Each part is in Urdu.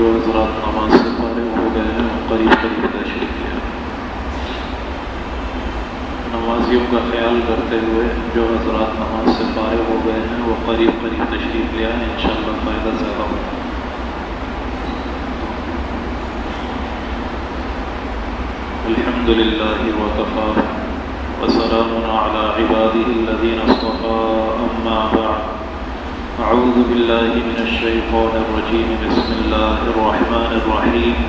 جو حضرات نماز سے فارغ ہو گئے ہیں قریب قریب تشریف لیا۔ نمازیوں کا خیال کرتے ہوئے جو حضرات نماز سے فارغ ہو گئے ہیں وہ قریب قریب تشریف لیا ہے، انشاءاللہ فائدہ زیادہ ہوگا۔ الحمد للہ وکفی وسلام علی عباده الذین اصطفى، اما بعد، اعوذ باللہ من الشیطان الرجیم، بسم اللہ الرحمن الرحیم۔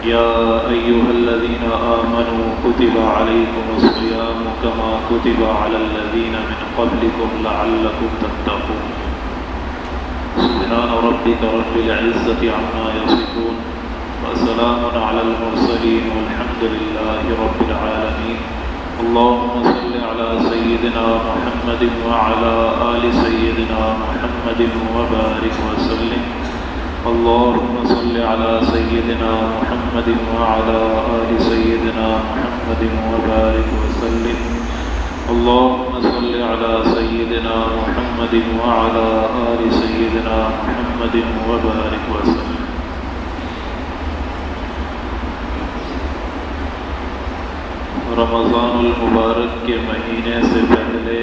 یا ایھا الذین آمنوا کتب علیکم الصیام کما کتب علی الذین من قبلکم لعلکم تتقون۔ سبحان ربک رب العزة عما یصفون، وسلام علی المرسلین والحمد للہ رب العالمین۔ اللهم صل على سيدنا محمد وعلى آل سيدنا محمد وبارك وسلم۔ اللهم صل على سيدنا محمد وعلى آل سيدنا محمد وبارك وسلم۔ اللهم صل على سيدنا محمد وعلى آل سيدنا محمد وبارك وسلم۔ رمضان المبارک کے مہینے سے پہلے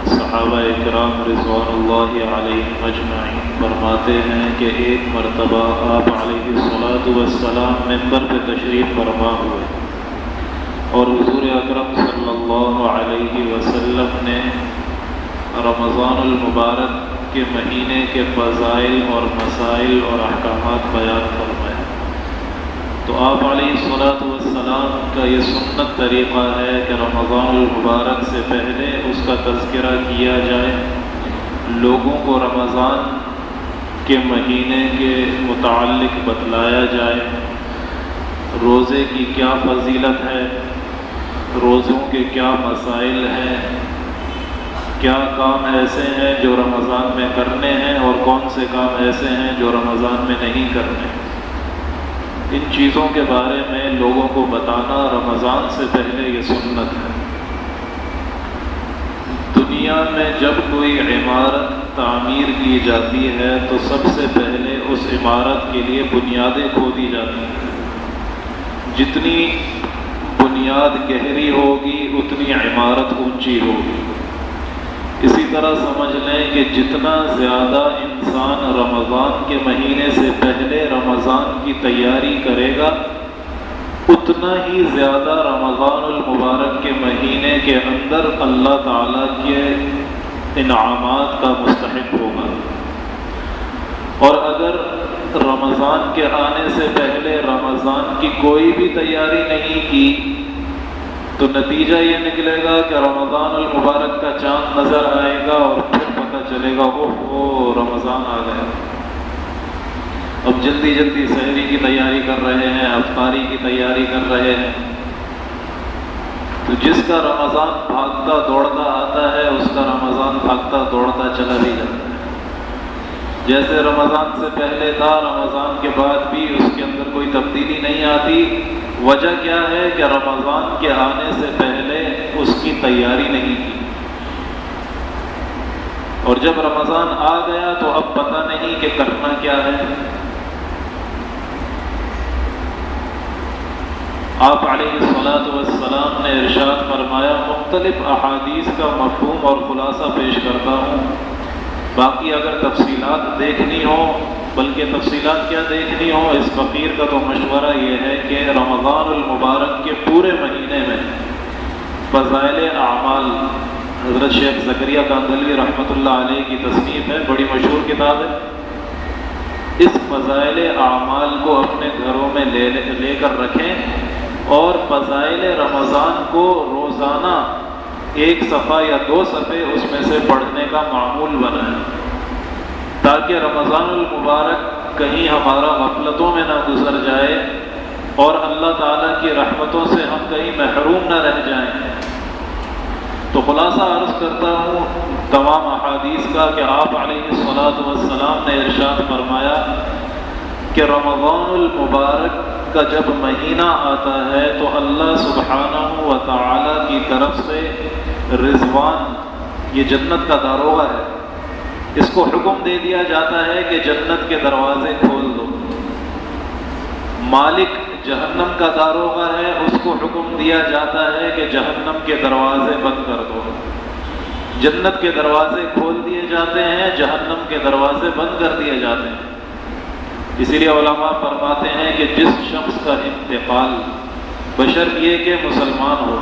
صحابہ اکرام رضوان اللہ علیہم اجمعین فرماتے ہیں کہ ایک مرتبہ آپ علیہ الصلاۃ والسلام منبر پہ تشریف فرما ہوئے اور حضور اکرم صلی اللہ علیہ وسلم نے رمضان المبارک کے مہینے کے فضائل اور مسائل اور احکامات بیان فرمائے۔ تو آپ علیہ الصلاۃ والسلام کا یہ سنت طریقہ ہے کہ رمضان المبارک سے پہلے اس کا تذکرہ کیا جائے، لوگوں کو رمضان کے مہینے کے متعلق بتلایا جائے، روزے کی کیا فضیلت ہے، روزوں کے کیا مسائل ہیں، کیا کام ایسے ہیں جو رمضان میں کرنے ہیں اور کون سے کام ایسے ہیں جو رمضان میں نہیں کرنے۔ ان چیزوں کے بارے میں لوگوں کو بتانا رمضان سے پہلے یہ سنت ہے۔ دنیا میں جب کوئی عمارت تعمیر کی جاتی ہے تو سب سے پہلے اس عمارت کے لیے بنیادیں کھودی جاتی ہیں۔ جتنی بنیاد گہری ہوگی اتنی عمارت اونچی ہوگی۔ اسی طرح سمجھ لیں کہ جتنا زیادہ انسان رمضان کے مہینے سے پہلے رمضان کی تیاری کرے گا اتنا ہی زیادہ رمضان المبارک کے مہینے کے اندر اللہ تعالیٰ کے انعامات کا مستحق ہوگا۔ اور اگر رمضان کے آنے سے پہلے رمضان کی کوئی بھی تیاری نہیں کی تو نتیجہ یہ نکلے گا کہ رمضان المبارک کا چاند نظر آئے گا اور پھر پتہ چلے گا اوہ رمضان آ گیا۔ اب جلدی جلدی سحری کی تیاری کر رہے ہیں، افطاری کی تیاری کر رہے ہیں، تو جس کا رمضان بھاگتا دوڑتا آتا ہے اس کا رمضان بھاگتا دوڑتا چلا بھی جاتا ہے۔ جیسے رمضان سے پہلے تھا رمضان کے بعد بھی اس کے اندر کوئی تبدیلی نہیں آتی۔ وجہ کیا ہے کہ رمضان کے آنے سے پہلے اس کی تیاری نہیں کی، اور جب رمضان آ گیا تو اب پتہ نہیں کہ کرنا کیا ہے۔ آپ علیہ الصلاۃ والسلام نے ارشاد فرمایا، مختلف احادیث کا مفہوم اور خلاصہ پیش کرتا ہوں، باقی اگر تفصیلات دیکھنی ہو، بلکہ تفصیلات کیا دیکھنی ہو، اس فقیر کا تو مشورہ یہ ہے کہ رمضان المبارک کے پورے مہینے میں فضائل اعمال، حضرت شیخ زکریا کاندھلوی رحمۃ اللہ علیہ کی تصنیف ہے، بڑی مشہور کتاب ہے، اس فضائل اعمال کو اپنے گھروں میں لے کر رکھیں اور فضائل رمضان کو روزانہ ایک صفحہ یا 2 صفحے اس میں سے پڑھنے کا معمول بنائیں، تاکہ رمضان المبارک کہیں ہمارا غفلتوں میں نہ گزر جائے اور اللہ تعالیٰ کی رحمتوں سے ہم کہیں محروم نہ رہ جائیں۔ تو خلاصہ عرض کرتا ہوں تمام احادیث کا کہ آپ علیہ الصلاۃ والسلام نے ارشاد فرمایا کہ رمضان المبارک کا جب مہینہ آتا ہے تو اللہ سبحانہ و تعالیٰ کی طرف سے رضوان، یہ جنت کا داروغہ ہے، اس کو حکم دے دیا جاتا ہے کہ جنت کے دروازے کھول دو۔ مالک جہنم کا داروغہ ہے، اس کو حکم دیا جاتا ہے کہ جہنم کے دروازے بند کر دو۔ جنت کے دروازے کھول دیے جاتے ہیں، جہنم کے دروازے بند کر دیے جاتے ہیں۔ اسی لیے علماء فرماتے ہیں کہ جس شخص کا انتقال بشرط یہ کہ مسلمان ہو،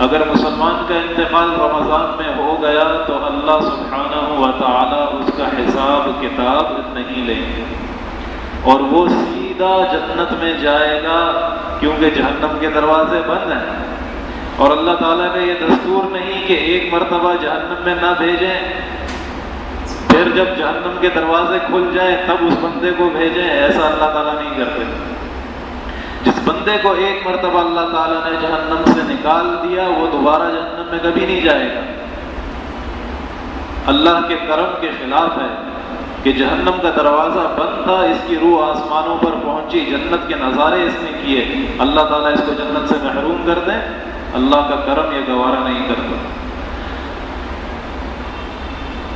اگر مسلمان کا انتقال رمضان میں ہو گیا تو اللہ سبحانہ و تعالی اس کا حساب کتاب نہیں لیں گے اور وہ سیدھا جنت میں جائے گا، کیونکہ جہنم کے دروازے بند ہیں۔ اور اللہ تعالیٰ کا یہ دستور نہیں کہ ایک مرتبہ جہنم میں نہ بھیجیں پھر جب جہنم کے دروازے کھل جائیں تب اس بندے کو بھیجیں، ایسا اللہ تعالیٰ نہیں کرتے۔ جس بندے کو ایک مرتبہ اللہ تعالیٰ نے جہنم سے نکال دیا وہ دوبارہ جہنم میں کبھی نہیں جائے گا۔ اللہ کے کرم کے خلاف ہے کہ جہنم کا دروازہ بند تھا، اس کی روح آسمانوں پر پہنچی، جنت کے نظارے اس نے کیے، اللہ تعالیٰ اس کو جنت سے محروم کر دیں، اللہ کا کرم یہ گوارا نہیں کرتا۔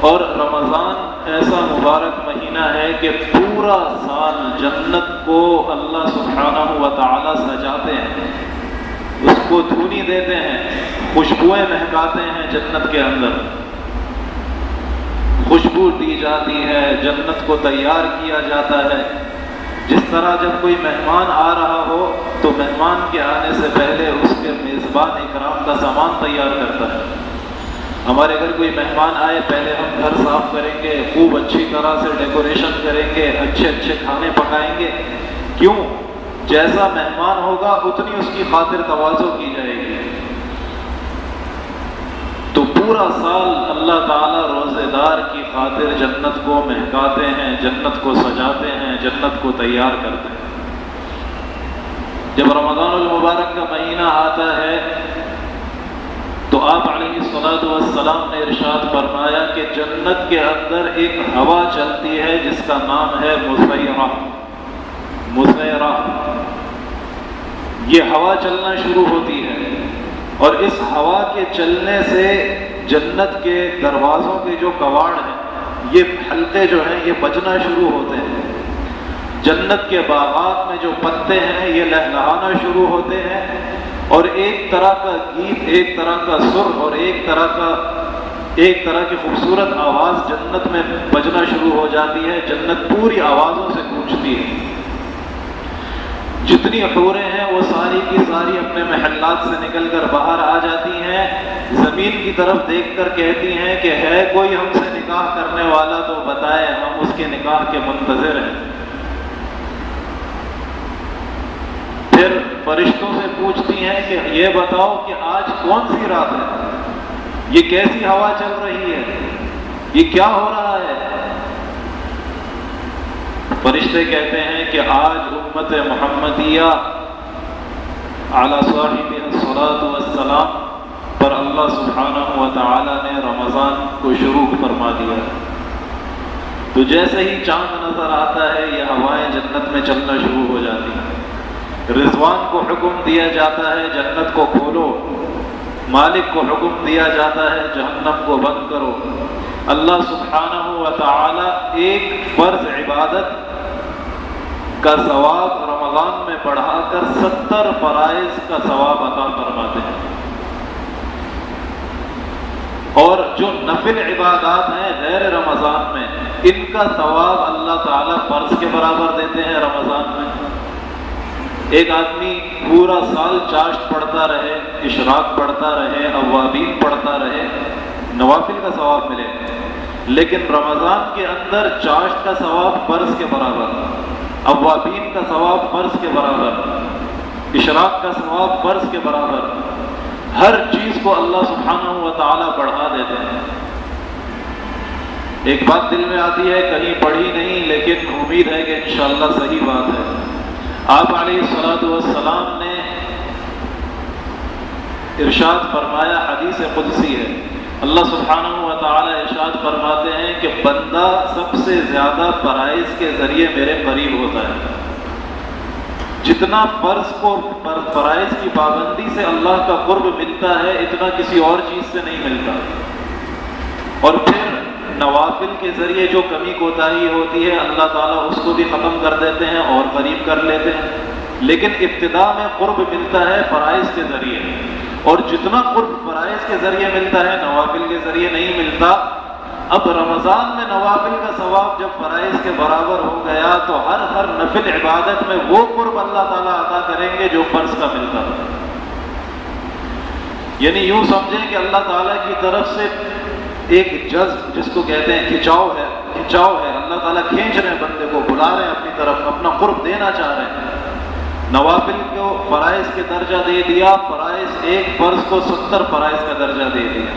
اور رمضان ایسا مبارک مہینہ ہے کہ پورا سال جنت کو اللہ سبحانہ و تعالی سجاتے ہیں، اس کو دھونی دیتے ہیں، خوشبوئیں مہکاتے ہیں، جنت کے اندر خوشبو دی جاتی ہے، جنت کو تیار کیا جاتا ہے۔ جس طرح جب کوئی مہمان آ رہا ہو تو مہمان کے آنے سے پہلے اس کے میزبان اکرام کا سامان تیار کرتا ہے۔ ہمارے گھر کوئی مہمان آئے پہلے ہم گھر صاف کریں گے، خوب اچھی طرح سے ڈیکوریشن کریں گے، اچھے اچھے کھانے پکائیں گے۔ کیوں؟ جیسا مہمان ہوگا اتنی اس کی خاطر تواضع کی جائے گی۔ تو پورا سال اللہ تعالیٰ روزے دار کی خاطر جنت کو مہکاتے ہیں، جنت کو سجاتے ہیں، جنت کو تیار کرتے ہیں۔ جب رمضان المبارک کا مہینہ آتا ہے تو آپ علیہ الصلوۃ والسلام نے ارشاد فرمایا کہ جنت کے اندر ایک ہوا چلتی ہے جس کا نام ہے مسیرہ۔ مسیرہ یہ ہوا چلنا شروع ہوتی ہے اور اس ہوا کے چلنے سے جنت کے دروازوں کے جو کواڑ ہیں، یہ حلقے جو ہیں یہ بجنا شروع ہوتے ہیں۔ جنت کے باغات میں جو پتے ہیں یہ لہلہانا شروع ہوتے ہیں اور ایک طرح کا گیت، ایک طرح کا سر اور ایک طرح کی خوبصورت آواز جنت میں بجنا شروع ہو جاتی ہے۔ جنت پوری آوازوں سے گونجتی ہے۔ جتنی حوریں ہیں وہ ساری کی ساری اپنے محلات سے نکل کر باہر آ جاتی ہیں، زمین کی طرف دیکھ کر کہتی ہیں کہ ہے کوئی ہم سے نکاح کرنے والا تو بتائے، ہم اس کے نکاح کے منتظر ہیں۔ پھر فرشتوں سے پوچھتی ہیں کہ یہ بتاؤ کہ آج کون سی رات ہے، یہ کیسی ہوا چل رہی ہے، یہ کیا ہو رہا ہے؟ فرشتے کہتے ہیں کہ آج امت محمدیہ علی صاحبہ الصلاۃ والسلام پر اللہ سبحانہ و تعالی نے رمضان کو شروع فرما دیا۔ تو جیسے ہی چاند نظر آتا ہے یہ ہوائیں جنت میں چلنا شروع ہو جاتی ہیں۔ رضوان کو حکم دیا جاتا ہے جنت کو کھولو، مالک کو حکم دیا جاتا ہے جہنم کو بند کرو۔ اللہ سبحانہ و تعالی ایک فرض عبادت کا ثواب رمضان میں بڑھا کر 70 فرائض کا ثواب عطا فرماتے ہیں، اور جو نفل عبادات ہیں غیر رمضان میں ان کا ثواب اللہ تعالیٰ فرض کے برابر دیتے ہیں رمضان میں۔ ایک آدمی پورا سال چاشت پڑھتا رہے، اشراق پڑھتا رہے، اوابین پڑھتا رہے، نوافل کا ثواب ملے، لیکن رمضان کے اندر چاشت کا ثواب فرض کے برابر، اوابین کا ثواب فرض کے برابر، اشراق کا ثواب فرض کے برابر، ہر چیز کو اللہ سبحانہ و تعالیٰ بڑھا دیتے ہیں۔ ایک بات دل میں آتی ہے، کہیں پڑھی نہیں لیکن امید ہے کہ انشاءاللہ صحیح بات ہے۔ آپ علیہ الصلوۃ والسلام نے ارشاد فرمایا، حدیث قدسی ہے، اللہ سبحانہ و تعالی ارشاد فرماتے ہیں کہ بندہ سب سے زیادہ فرائض کے ذریعے میرے قریب ہوتا ہے۔ جتنا فرائض کی پابندی سے اللہ کا قرب ملتا ہے اتنا کسی اور چیز سے نہیں ملتا۔ اور پھر نوافل کے ذریعے جو کمی کوتاہی ہوتی ہے اللہ تعالیٰ اس کو بھی ختم کر دیتے ہیں اور قریب کر لیتے ہیں، لیکن ابتدا میں قرب ملتا ہے فرائض کے ذریعے، اور جتنا قرب فرائض کے ذریعے ملتا ہے نوافل کے ذریعے نہیں ملتا۔ اب رمضان میں نوافل کا ثواب جب فرائض کے برابر ہو گیا تو ہر نفل عبادت میں وہ قرب اللہ تعالیٰ عطا کریں گے جو فرض کا ملتا تھا۔ یعنی یوں سمجھیں کہ اللہ تعالیٰ کی طرف سے ایک جذب جس کو کہتے ہیں کھچاؤ ہے، اللہ تعالیٰ کھینچ رہے ہیں بندے کو، بلا رہے ہیں اپنی طرف، اپنا قرب دینا چاہ رہے ہیں۔ نوافل کو فرائض کے درجہ دے دیا، فرائض ایک فرض کو 70 فرائض کا درجہ دے دیا۔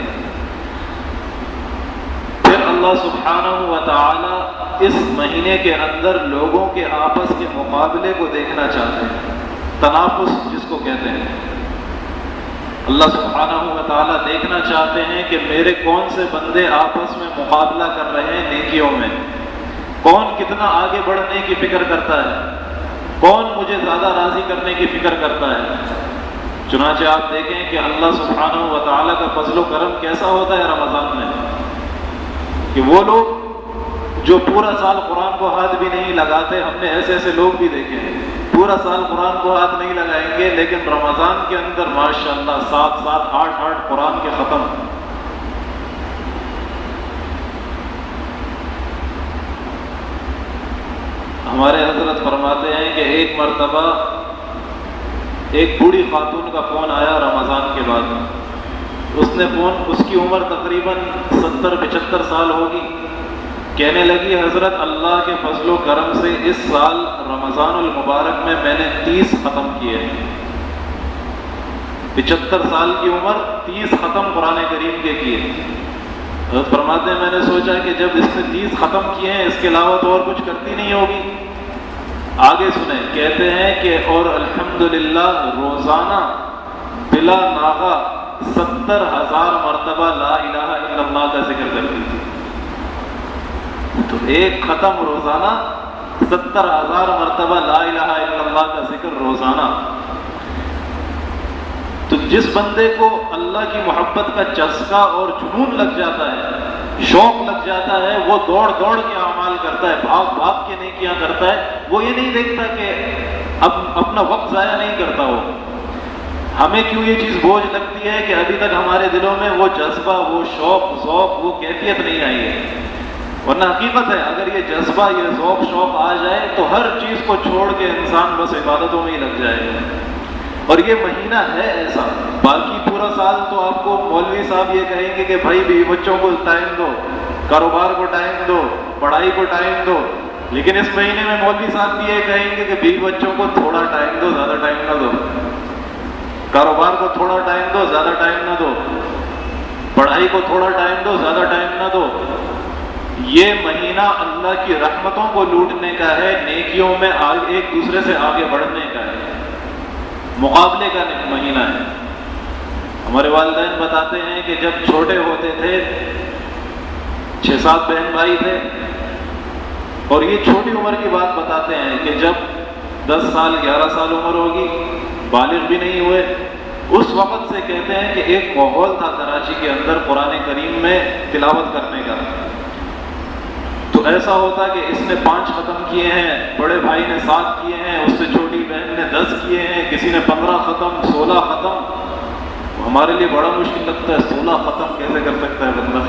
پھر اللہ سبحانہ و تعالی اس مہینے کے اندر لوگوں کے آپس کے مقابلے کو دیکھنا چاہتے ہیں، تنافس جس کو کہتے ہیں۔ اللہ سبحانہ و تعالیٰ دیکھنا چاہتے ہیں کہ میرے کون سے بندے آپس میں مقابلہ کر رہے ہیں نیکیوں میں، کون کتنا آگے بڑھنے کی فکر کرتا ہے، کون مجھے زیادہ راضی کرنے کی فکر کرتا ہے۔ چنانچہ آپ دیکھیں کہ اللہ سبحانہ و تعالیٰ کا فضل و کرم کیسا ہوتا ہے رمضان میں، کہ وہ لوگ جو پورا سال قرآن کو ہاتھ بھی نہیں لگاتے، ہم نے ایسے لوگ بھی دیکھے ہیں پورا سال قرآن کو ہاتھ نہیں لگائیں گے، لیکن رمضان کے اندر ماشاءاللہ 7 8 قرآن کے ختم۔ ہمارے حضرت فرماتے ہیں کہ ایک مرتبہ ایک بوڑھی خاتون کا فون آیا رمضان کے بعد، اس کی عمر تقریباً 70-75 سال ہوگی۔ کہنے لگی حضرت اللہ کے فضل و کرم سے اس سال رمضان المبارک میں نے 30 ختم کیے ہیں۔ 75 سال کی عمر، 30 ختم قرآن کریم کے کیے۔ حضرت فرماتے ہیں میں نے سوچا کہ جب اس نے 30 ختم کیے ہیں اس کے علاوہ تو اور کچھ کرتی نہیں ہوگی۔ آگے سنیں، کہتے ہیں کہ اور الحمدللہ روزانہ بلا ناغہ 70,000 مرتبہ لا الہ الا اللہ کا ذکر کرتی تھی۔ تو ایک ختم روزانہ 70,000 مرتبہ لا الہ الا اللہ کا ذکر روزانہ۔ تو جس بندے کو اللہ کی محبت کا چسکا اور جنون لگ جاتا ہے، شوق لگ جاتا ہے، وہ دوڑ کے اعمال کرتا ہے، بھاگ کے نیکیاں کرتا ہے، وہ یہ نہیں دیکھتا کہ اب اپنا وقت ضائع نہیں کرتا ہو۔ ہمیں کیوں یہ چیز بوجھ لگتی ہے کہ ابھی تک ہمارے دلوں میں وہ جذبہ، وہ شوق، ذوق، وہ کیفیت نہیں آئی ہے، ورنہ حقیقت ہے اگر یہ جذبہ، یہ ذوق شوق آ جائے تو ہر چیز کو چھوڑ کے انسان بس عبادتوں میں ہی لگ جائے گا۔ اور یہ مہینہ ہے ایسا۔ باقی پورا سال تو آپ کو مولوی صاحب یہ کہیں گے کہ بھائی بیوی بچوں کو ٹائم دو، کاروبار کو ٹائم دو، پڑھائی کو ٹائم دو، لیکن اس مہینے میں مولوی صاحب بھی یہ کہیں گے کہ بیوی بچوں کو تھوڑا ٹائم دو، زیادہ ٹائم نہ دو، کاروبار کو تھوڑا ٹائم دو، زیادہ ٹائم نہ دو، پڑھائی کو تھوڑا ٹائم دو، زیادہ ٹائم نہ دو۔ یہ مہینہ اللہ کی رحمتوں کو لوٹنے کا ہے، نیکیوں میں ایک دوسرے سے آگے بڑھنے کا ہے، مقابلے کا مہینہ ہے۔ ہمارے والدین بتاتے ہیں کہ جب چھوٹے ہوتے تھے، 6-7 بہن بھائی تھے، اور یہ چھوٹی عمر کی بات بتاتے ہیں کہ جب 10 سال 11 سال عمر ہوگی، بالغ بھی نہیں ہوئے، اس وقت سے کہتے ہیں کہ ایک ماحول تھا کراچی کے اندر قرآن کریم میں تلاوت کرنے کا۔ تو ایسا ہوتا کہ اس نے 5 ختم کیے ہیں، بڑے بھائی نے 7 کیے ہیں، اس سے چھوٹی بہن نے 10 کیے ہیں، کسی نے 15 ختم، 16 ختم۔ ہمارے لیے بڑا مشکل لگتا ہے 16 ختم کیسے کر سکتا ہے بندہ۔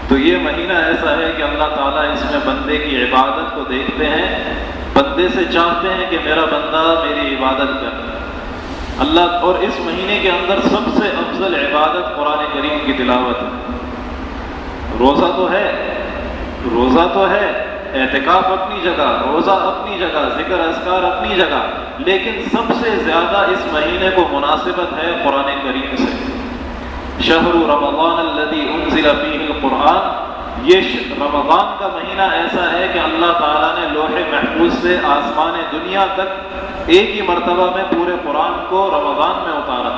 تو یہ مہینہ ایسا ہے کہ اللہ تعالیٰ اس میں بندے کی عبادت کو دیکھتے ہیں، بندے سے چاہتے ہیں کہ میرا بندہ میری عبادت کرے اللہ۔ اور اس مہینے کے اندر سب سے افضل عبادت قرآن کریم کی تلاوت ہے۔ روزہ تو ہے، اعتکاف اپنی جگہ، روزہ اپنی جگہ، ذکر اذکار اپنی جگہ، لیکن سب سے زیادہ اس مہینے کو مناسبت ہے قرآن کریم سے۔ شہر رمضان الذی انزل فیہ القرآن، یہ رمضان کا مہینہ ایسا ہے کہ اللہ تعالیٰ نے لوح محفوظ سے آسمان دنیا تک ایک ہی مرتبہ میں پورے قرآن کو رمضان میں اتارا،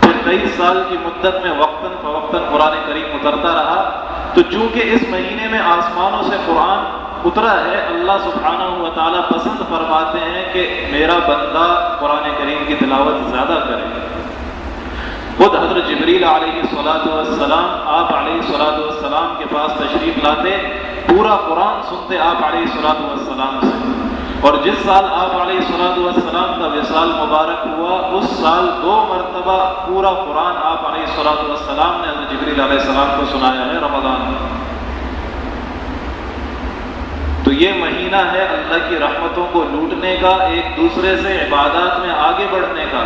پھر 23 سال کی مدت میں وقتاً فوقتاً قرآن کریم اترتا رہا۔ تو چونکہ اس مہینے میں آسمانوں سے قرآن اترا ہے، اللہ سبحانہ و تعالیٰ پسند فرماتے ہیں کہ میرا بندہ قرآن کریم کی تلاوت زیادہ کرے۔ خود حضرت جبریل علیہ السلام آپ علیہ السلام کے پاس تشریف لاتے، پورا قرآن سنتے آپ علیہ السلام سے، اور جس سال آپ علیہ السلام کا وصال مبارک ہوا اس سال 2 مرتبہ پورا قرآن آپ علیہ السلام نے حضرت جبریل علیہ السلام کو سنایا ہے رمضان میں۔ تو یہ مہینہ ہے اللہ کی رحمتوں کو لوٹنے کا، ایک دوسرے سے عبادات میں آگے بڑھنے کا،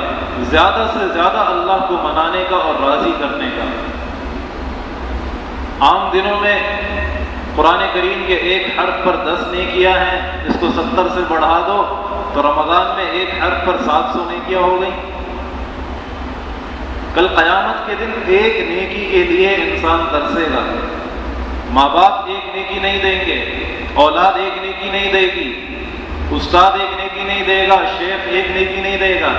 زیادہ سے زیادہ اللہ کو منانے کا اور راضی کرنے کا۔ عام دنوں میں قرآن کریم کے ایک حرف پر 10 نیکیاں ہیں، اس کو 70 سے بڑھا دو تو رمضان میں ایک حرف پر 700 نیکیاں ہو گئیں۔ کل قیامت کے دن ایک نیکی کے لیے انسان ترسے گا۔ ماں باپ ایک نیکی نہیں دیں گے، اولاد ایک نیکی نہیں دے گی، استاد ایک نیکی نہیں دے گا، شیخ ایک نیکی نہیں دے گا۔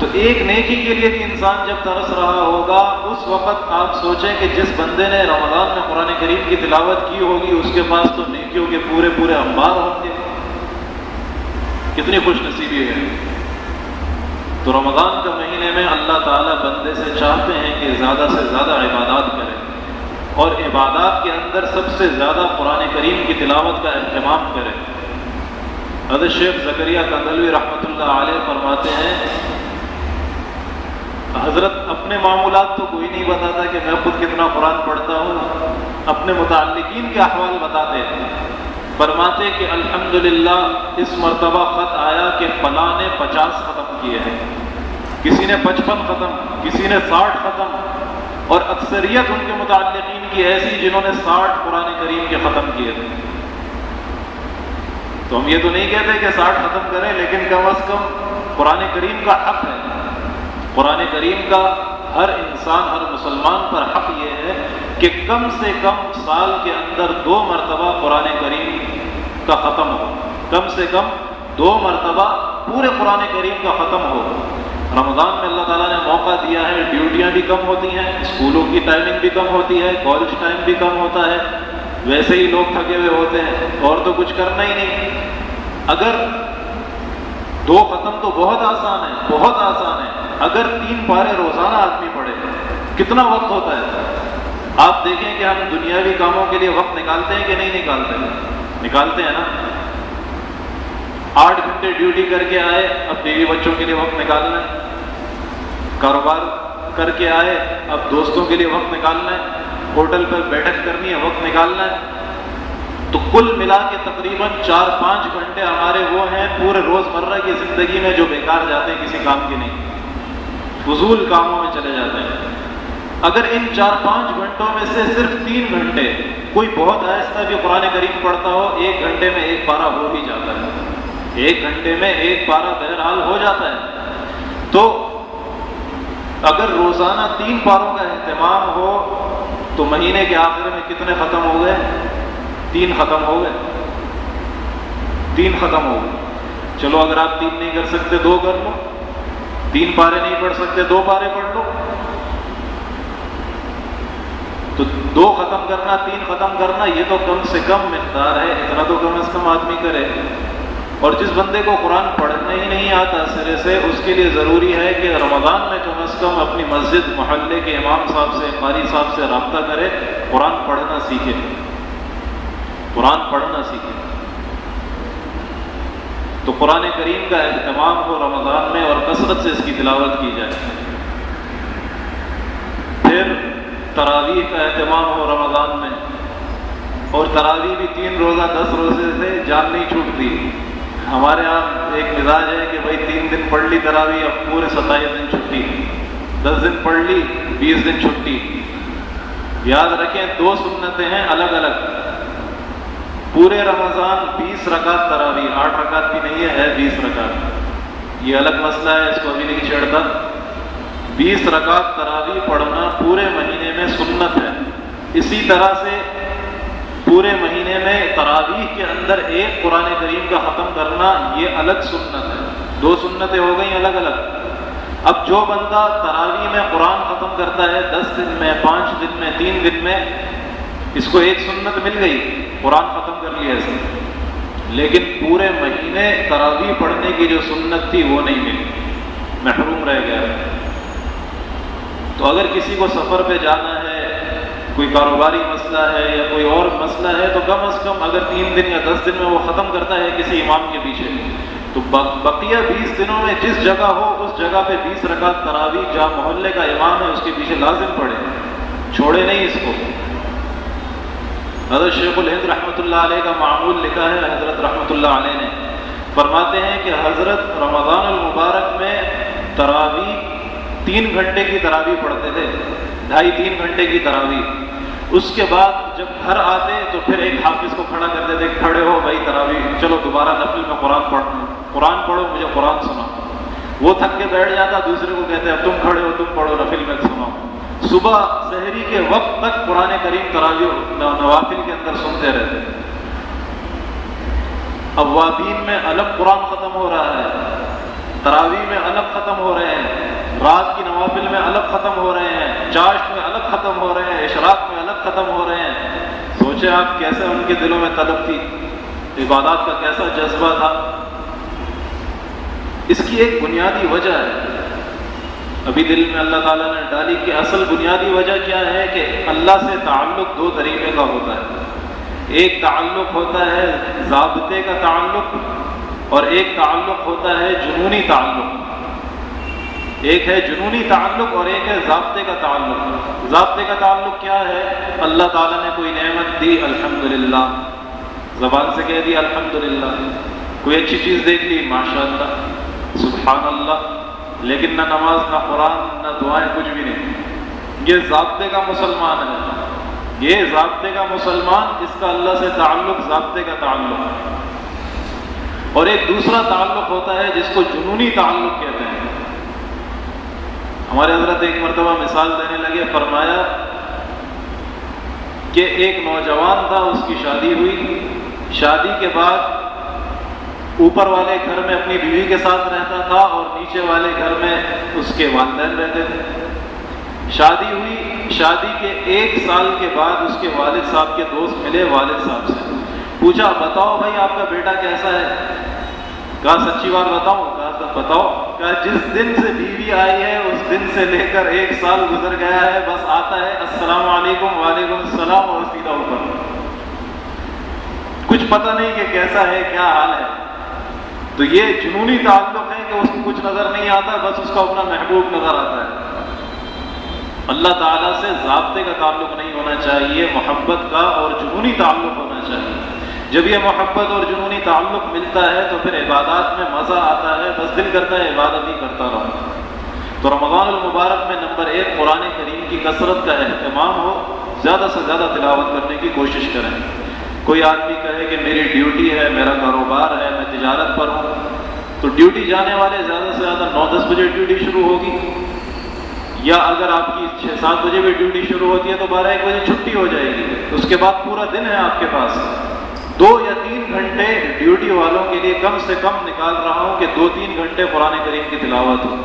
تو ایک نیکی کے لیے بھی انسان جب ترس رہا ہوگا، اس وقت آپ سوچیں کہ جس بندے نے رمضان میں قرآن کریم کی تلاوت کی ہوگی اس کے پاس تو نیکیوں کے پورے پورے انبار ہوں گے، کتنی خوش نصیبی ہے۔ تو رمضان کے مہینے میں اللہ تعالیٰ بندے سے چاہتے ہیں کہ زیادہ سے زیادہ عبادات کرے، اور عبادات کے اندر سب سے زیادہ قرآن کریم کی تلاوت کا اہتمام کرے۔ حضرت شیخ زکریا کندھلوی رحمۃ اللہ علیہ فرماتے ہیں، حضرت اپنے معمولات تو کوئی نہیں بتاتا کہ میں خود کتنا قرآن پڑھتا ہوں، اپنے متعلقین کے احوال بتاتے ہیں۔ فرماتے کہ الحمدللہ اس مرتبہ خط آیا کہ فلاں نے 50 ختم کیے ہیں، کسی نے 55 ختم، کسی نے 60 ختم، اور اکثریت ان کے متعلقین کی ایسی جنہوں نے 60 قرآن کریم کے ختم کیے تھے۔ تو ہم یہ تو نہیں کہتے کہ 60 ختم کریں، لیکن کم از کم قرآن کریم کا حق ہے، قرآن کریم کا ہر انسان، ہر مسلمان پر حق یہ ہے کہ کم سے کم سال کے اندر 2 مرتبہ قرآن کریم کا ختم ہو، کم سے کم 2 مرتبہ پورے قرآن کریم کا ختم ہو۔ رمضان میں اللہ تعالیٰ نے موقع دیا ہے، ڈیوٹیاں بھی کم ہوتی ہیں، اسکولوں کی ٹائمنگ بھی کم ہوتی ہے، کالج ٹائم بھی کم ہوتا ہے، ویسے ہی لوگ تھکے ہوئے ہوتے ہیں اور تو کچھ کرنا ہی نہیں۔ اگر 2 ختم تو بہت آسان ہے، بہت آسان ہے، اگر 3 پارے روزانہ آدمی پڑھے کتنا وقت ہوتا ہے؟ آپ دیکھیں کہ ہم دنیاوی کاموں کے لیے وقت نکالتے ہیں کہ نہیں نکالتے؟ نکالتے ہیں نا۔ 8 گھنٹے ڈیوٹی کر کے آئے، اب بیوی بچوں کے لیے وقت نکالنا ہے، کاروبار کر کے آئے، اب دوستوں کے لیے وقت نکالنا ہے، ہوٹل پر بیٹھک کرنی ہے، وقت نکالنا ہے۔ تو کل ملا کے تقریباً 4-5 گھنٹے ہمارے وہ ہیں پورے روزمرہ کی زندگی میں جو بیکار جاتے ہیں، کسی کام کے نہیں، فضول کاموں میں چلے جاتے ہیں۔ اگر ان 4-5 گھنٹوں میں سے صرف 3 گھنٹے کوئی بہت آہستہ بھی قرآن کریم پڑھتا ہو، 1 گھنٹے میں 1 پارہ ہو ہی جاتا ہے، 1 گھنٹے میں 1 پارہ بہرحال ہو جاتا ہے۔ تو اگر روزانہ 3 پاروں کا اہتمام ہو تو مہینے کے آخر میں کتنے ختم ہو گئے؟ 3 ختم ہو گئے، 3 ختم ہو گئے۔ چلو اگر آپ 3 نہیں کر سکتے 2 کر لو، 3 پارے نہیں پڑھ سکتے 2 پارے پڑھ لو۔ تو 2 ختم کرنا، 3 ختم کرنا، یہ تو کم سے کم مقدار ہے، اتنا تو کم از کم آدمی کرے۔ اور جس بندے کو قرآن پڑھنا ہی نہیں آتا سرے سے، اس کے لیے ضروری ہے کہ رمضان میں کم از کم اپنی مسجد محلے کے امام صاحب سے، قاری صاحب سے رابطہ کرے، قرآن پڑھنا سیکھے، قرآن پڑھنا سیکھے۔ تو قرآن کریم کا اہتمام ہو رمضان میں اور کثرت سے اس کی تلاوت کی جائے۔ پھر تراویح کا اہتمام ہو رمضان میں، اور تراویح بھی 3 روزہ 10 روزے سے جان نہیں چھوٹتی۔ ہمارے ہاں ایک مزاج ہے کہ بھائی 3 دن پڑھ لی تراویح، اب پورے 27 دن چھٹی، 10 دن پڑھ لی 20 دن چھٹی۔ یاد رکھیں 2 سنتیں ہیں الگ الگ، پورے رمضان 20 رکعت تراویح، 8 رکعت بھی نہیں ہے 20 رکعت، یہ الگ مسئلہ ہے، اس کو ابھی نہیں چھیڑتا۔ 20 رکعت تراویح پڑھنا پورے مہینے میں سنت ہے۔ اسی طرح سے پورے مہینے میں تراویح کے اندر 1 قرآن کریم کا ختم کرنا، یہ الگ سنت ہے۔ 2 سنتیں ہو گئیں الگ الگ۔ اب جو بندہ تراویح میں قرآن ختم کرتا ہے 10 دن میں، 5 دن میں، 3 دن میں، اس کو 1 سنت مل گئی، قرآن ختم کر لیا اس نے، لیکن پورے مہینے تراویح پڑھنے کی جو سنت تھی وہ نہیں ملی، محروم رہ گیا۔ تو اگر کسی کو سفر پہ جانا ہے، کوئی کاروباری مسئلہ ہے یا کوئی اور مسئلہ ہے، تو کم از کم اگر 3 دن یا 10 دن میں وہ ختم کرتا ہے کسی امام کے پیچھے، تو بقیہ 20 دنوں میں جس جگہ ہو اس جگہ پہ 20 رکعت تراویح جہاں محلے کا امام ہے اس کے پیچھے لازم پڑھے، چھوڑے نہیں اس کو۔ حضرت شیخ الہند رحمۃ اللہ علیہ کا معمول لکھا ہے، حضرت رحمۃ اللہ علیہ نے فرماتے ہیں کہ حضرت رمضان المبارک میں تراویح 3 گھنٹے کی تراویح پڑھتے تھے، 2.5-3 گھنٹے کی تراویح۔ اس کے بعد جب گھر آتے تو پھر ایک حافظ کو کھڑا کرتے تھے، کھڑے ہو بھائی تراویح، چلو دوبارہ نفل میں قرآن پڑھو، مجھے قرآن سنا۔ وہ تھک کے بیٹھ جاتا، دوسرے کو کہتے اب تم کھڑے ہو، تم پڑھو، نفل میں سناؤ۔ صبح سحری کے وقت تک قرآن کریم تراویح نوافل کے اندر سنتے رہتے۔ اوابین میں الگ قرآن ختم ہو رہا ہے، تراویح میں الگ ختم ہو رہے ہیں، رات کی نوافل میں الگ ختم ہو رہے ہیں، چاشت میں الگ ختم ہو رہے ہیں، اشراق میں الگ ختم ہو رہے ہیں۔ سوچے آپ کیسے ان کے دلوں میں طلب تھی، عبادات کا کیسا جذبہ تھا۔ اس کی ایک بنیادی وجہ ہے، ابھی دل میں اللہ تعالیٰ نے ڈالی کہ اصل بنیادی وجہ کیا ہے کہ اللہ سے تعلق 2 طریقے کا ہوتا ہے۔ ایک تعلق ہوتا ہے ضابطے کا تعلق، اور ایک تعلق ہوتا ہے جنونی تعلق۔ ایک ہے جنونی تعلق اور ایک ہے ضابطے کا تعلق۔ ضابطے کا تعلق کیا ہے؟ اللہ تعالیٰ نے کوئی نعمت دی، الحمدللہ، زبان سے کہہ دیا الحمدللہ۔ کوئی اچھی چیز دیکھ لی، ماشاءاللہ، سبحان اللہ، لیکن نہ نماز، نہ قرآن، نہ دعائیں، کچھ بھی نہیں۔ یہ ضابطے کا مسلمان ہے، یہ ضابطے کا مسلمان، اس کا اللہ سے تعلق ضابطے کا تعلق ہے۔ اور ایک دوسرا تعلق ہوتا ہے جس کو جنونی تعلق کہتے ہیں۔ ہمارے حضرت ایک مرتبہ مثال دینے لگے، فرمایا کہ ایک نوجوان تھا، اس کی شادی ہوئی، شادی کے بعد اوپر والے گھر میں اپنی بیوی کے ساتھ رہتا تھا اور نیچے والے گھر میں اس کے والدین رہتے تھے۔ شادی ہوئی، شادی کے 1 سال کے بعد اس کے والد صاحب کے دوست ملے والد صاحب سے، پوچھا بتاؤ بھائی آپ کا بیٹا کیسا ہے؟ کہا سچی بات بتاؤں؟ کہا بتاؤ۔ کہا جس دن سے بیوی آئی ہے اس دن سے لے کر 1 سال گزر گیا ہے، بس آتا ہے السلام علیکم، وعلیکم السلام اور سیدھا اوپر، کچھ پتہ نہیں کہ کیسا ہے، کیا حال ہے۔ تو یہ جنونی تعلق ہے کہ اس کو کچھ نظر نہیں آتا، بس اس کا اپنا محبوب نظر آتا ہے۔ اللہ تعالیٰ سے ضابطے کا تعلق نہیں ہونا چاہیے، محبت کا اور جنونی تعلق ہونا چاہیے۔ جب یہ محبت اور جنونی تعلق ملتا ہے تو پھر عبادات میں مزہ آتا ہے، بس دل کرتا ہے عبادت ہی کرتا رہوں۔ تو رمضان المبارک میں نمبر 1 قرآن کریم کی کثرت کا اہتمام ہو، زیادہ سے زیادہ تلاوت کرنے کی کوشش کریں۔ کوئی آدمی کہے کہ میری ڈیوٹی ہے، میرا کاروبار ہے، میں تجارت پر ہوں، تو ڈیوٹی جانے والے زیادہ سے زیادہ 9-10 بجے ڈیوٹی شروع ہوگی، یا اگر آپ کی 6-7 بجے بھی ڈیوٹی شروع ہوتی ہے تو 12-1 بجے چھٹی ہو جائے گی۔ اس کے بعد پورا دن ہے آپ کے پاس، 2 یا 3 گھنٹے ڈیوٹی والوں کے لیے کم سے کم نکال رہا ہوں کہ 2-3 گھنٹے قرآن کریم کی تلاوت ہو۔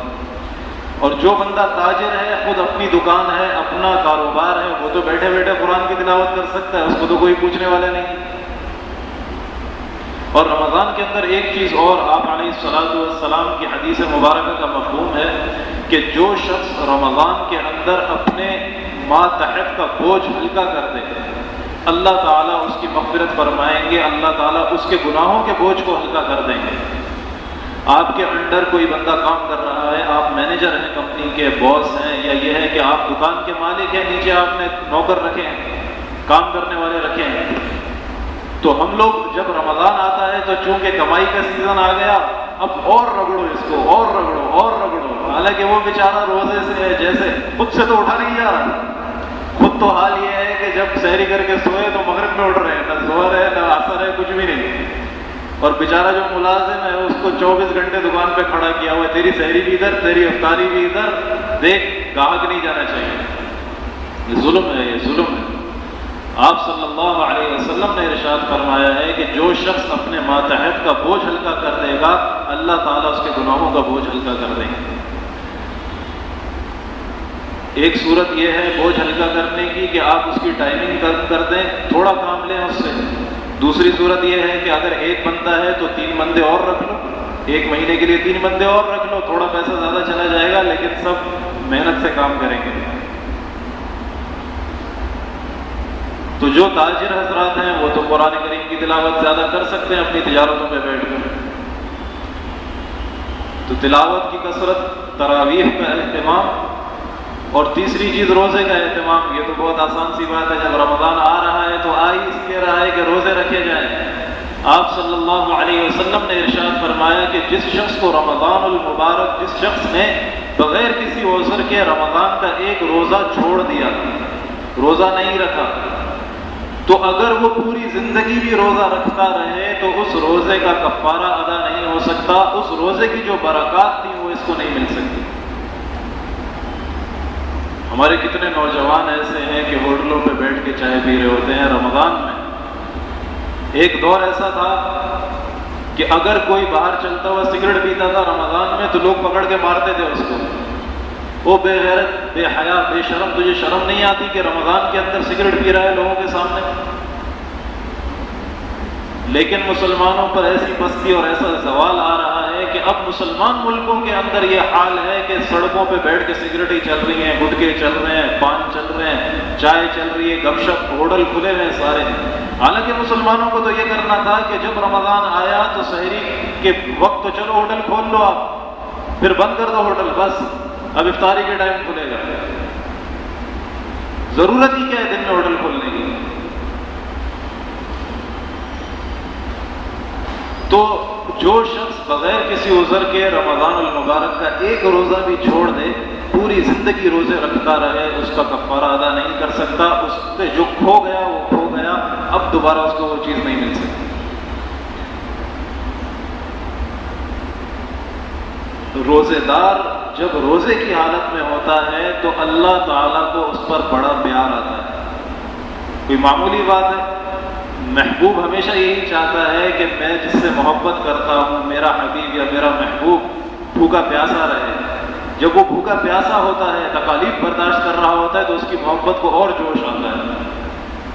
اور جو بندہ تاجر ہے، خود اپنی دکان ہے، اپنا کاروبار ہے، وہ تو بیٹھے بیٹھے قرآن کی تلاوت کر سکتا ہے، اس کو تو کوئی پوچھنے والا نہیں۔ اور رمضان کے اندر ایک چیز اور، آپ علیہ الصلوۃ والسلام کی حدیث مبارکہ کا مفہوم ہے کہ جو شخص رمضان کے اندر اپنے ماتحت کا بوجھ ہلکا کر دے، اللہ تعالیٰ اس کی مغفرت فرمائیں گے، اللہ تعالیٰ اس کے گناہوں کے بوجھ کو ہلکا کر دیں گے۔ آپ کے انڈر کوئی بندہ کام کر رہا ہے، آپ مینیجر ہیں، کمپنی کے باس ہیں، یا یہ ہے کہ آپ دکان کے مالک ہیں، نیچے آپ نے نوکر رکھے ہیں، کام کرنے والے رکھے ہیں، تو ہم لوگ جب رمضان آتا ہے تو چونکہ کمائی کا سیزن آ گیا، اب اور رگڑو اس کو، اور رگڑو اور رگڑو، حالانکہ وہ بیچارہ روزے سے ہے، جیسے خود سے تو اٹھا نہیں جا رہا۔ خود تو حال یہ ہے کہ جب سحری کر کے سوئے تو مغرب میں اٹھ رہے ہیں، نہ ظہر ہے نہ عصر ہے، کچھ بھی نہیں۔ اور بیچارہ جو ملازم ہے اس کو 24 گھنٹے دکان پہ کھڑا کیا ہوا ہے، تیری سحری بھی ادھر، تیری افطاری بھی ادھر، دیکھ گاہک نہیں جانا چاہیے۔ یہ ظلم ہے، یہ ظلم ہے۔ آپ صلی اللہ علیہ وسلم نے ارشاد فرمایا ہے کہ جو شخص اپنے ماتحت کا بوجھ ہلکا کر دے گا، اللہ تعالیٰ اس کے گناہوں کا بوجھ ہلکا کر دیں گے۔ ایک صورت یہ ہے بوجھ ہلکا کرنے کی کہ آپ اس کی ٹائمنگ کم کر دیں، تھوڑا کام لیں اس سے۔ دوسری صورت یہ ہے کہ اگر 1 بندہ ہے تو 3 بندے اور رکھ لو، 1 مہینے کے لیے 3 بندے اور رکھ لو، تھوڑا پیسہ زیادہ چلا جائے گا لیکن سب محنت سے کام کریں گے. تو جو تاجر حضرات ہیں وہ تو قرآن کریم کی تلاوت زیادہ کر سکتے ہیں اپنی تجارتوں پہ بیٹھ کر. تو تلاوت کی کثرت، تراویح کا اہتمام، اور تیسری چیز روزے کا اہتمام. یہ تو بہت آسان سی بات ہے، جب رمضان آ رہا ہے تو اس لیے رہا ہے کہ روزے رکھے جائیں. آپ صلی اللہ علیہ وسلم نے ارشاد فرمایا کہ جس شخص کو رمضان المبارک، جس شخص نے بغیر کسی عذر کے رمضان کا ایک روزہ چھوڑ دیا، روزہ نہیں رکھا، تو اگر وہ پوری زندگی بھی روزہ رکھتا رہے تو اس روزے کا کفارہ ادا نہیں ہو سکتا. اس روزے کی جو برکات تھیں وہ اس کو نہیں مل سکتی. ہمارے کتنے نوجوان ایسے ہیں کہ ہوٹلوں پہ بیٹھ کے چائے پی رہے ہوتے ہیں رمضان میں. ایک دور ایسا تھا کہ اگر کوئی باہر چلتا ہوا سگریٹ پیتا تھا رمضان میں تو لوگ پکڑ کے مارتے تھے اس کو. وہ بے غیرت، بے حیا، بے شرم، تجھے شرم نہیں آتی کہ رمضان کے اندر سگریٹ پی رہا ہے لوگوں کے سامنے؟ لیکن مسلمانوں پر ایسی پستی اور ایسا زوال آ رہا ہے کہ اب مسلمان ملکوں کے اندر یہ حال ہے کہ سڑکوں پہ بیٹھ کے سگریٹیں چل رہی ہیں، گٹکے چل رہے ہیں، پان چل رہے ہیں، چائے چل رہی ہے، گپ شپ، ہوٹل کھلے ہوئے ہیں سارے. حالانکہ مسلمانوں کو تو یہ کرنا تھا کہ جب رمضان آیا تو سحری کے وقت تو چلو ہوٹل کھول لو، آپ پھر بند کر دو ہوٹل، بس اب افطاری کے ٹائم کھلے گا. ضرورت ہی کیا ہے دن میں ہوٹل کھولنے کی؟ تو جو شخص بغیر کسی عذر کے رمضان المبارک کا ایک روزہ بھی چھوڑ دے، پوری زندگی روزے رکھتا رہے، اس کا کفارہ ادا نہیں کر سکتا. اس سے جو کھو گیا وہ کھو گیا، اب دوبارہ اس کو وہ چیز نہیں مل سکتی. روزے دار جب روزے کی حالت میں ہوتا ہے تو اللہ تعالیٰ کو اس پر بڑا پیار آتا ہے. کوئی معمولی بات ہے؟ محبوب ہمیشہ یہی چاہتا ہے کہ میں جس سے محبت کرتا ہوں، میرا حبیب یا میرا محبوب بھوکا پیاسا رہے. جب وہ بھوکا پیاسا ہوتا ہے، تکالیف برداشت کر رہا ہوتا ہے، تو اس کی محبت کو اور جوش آتا ہے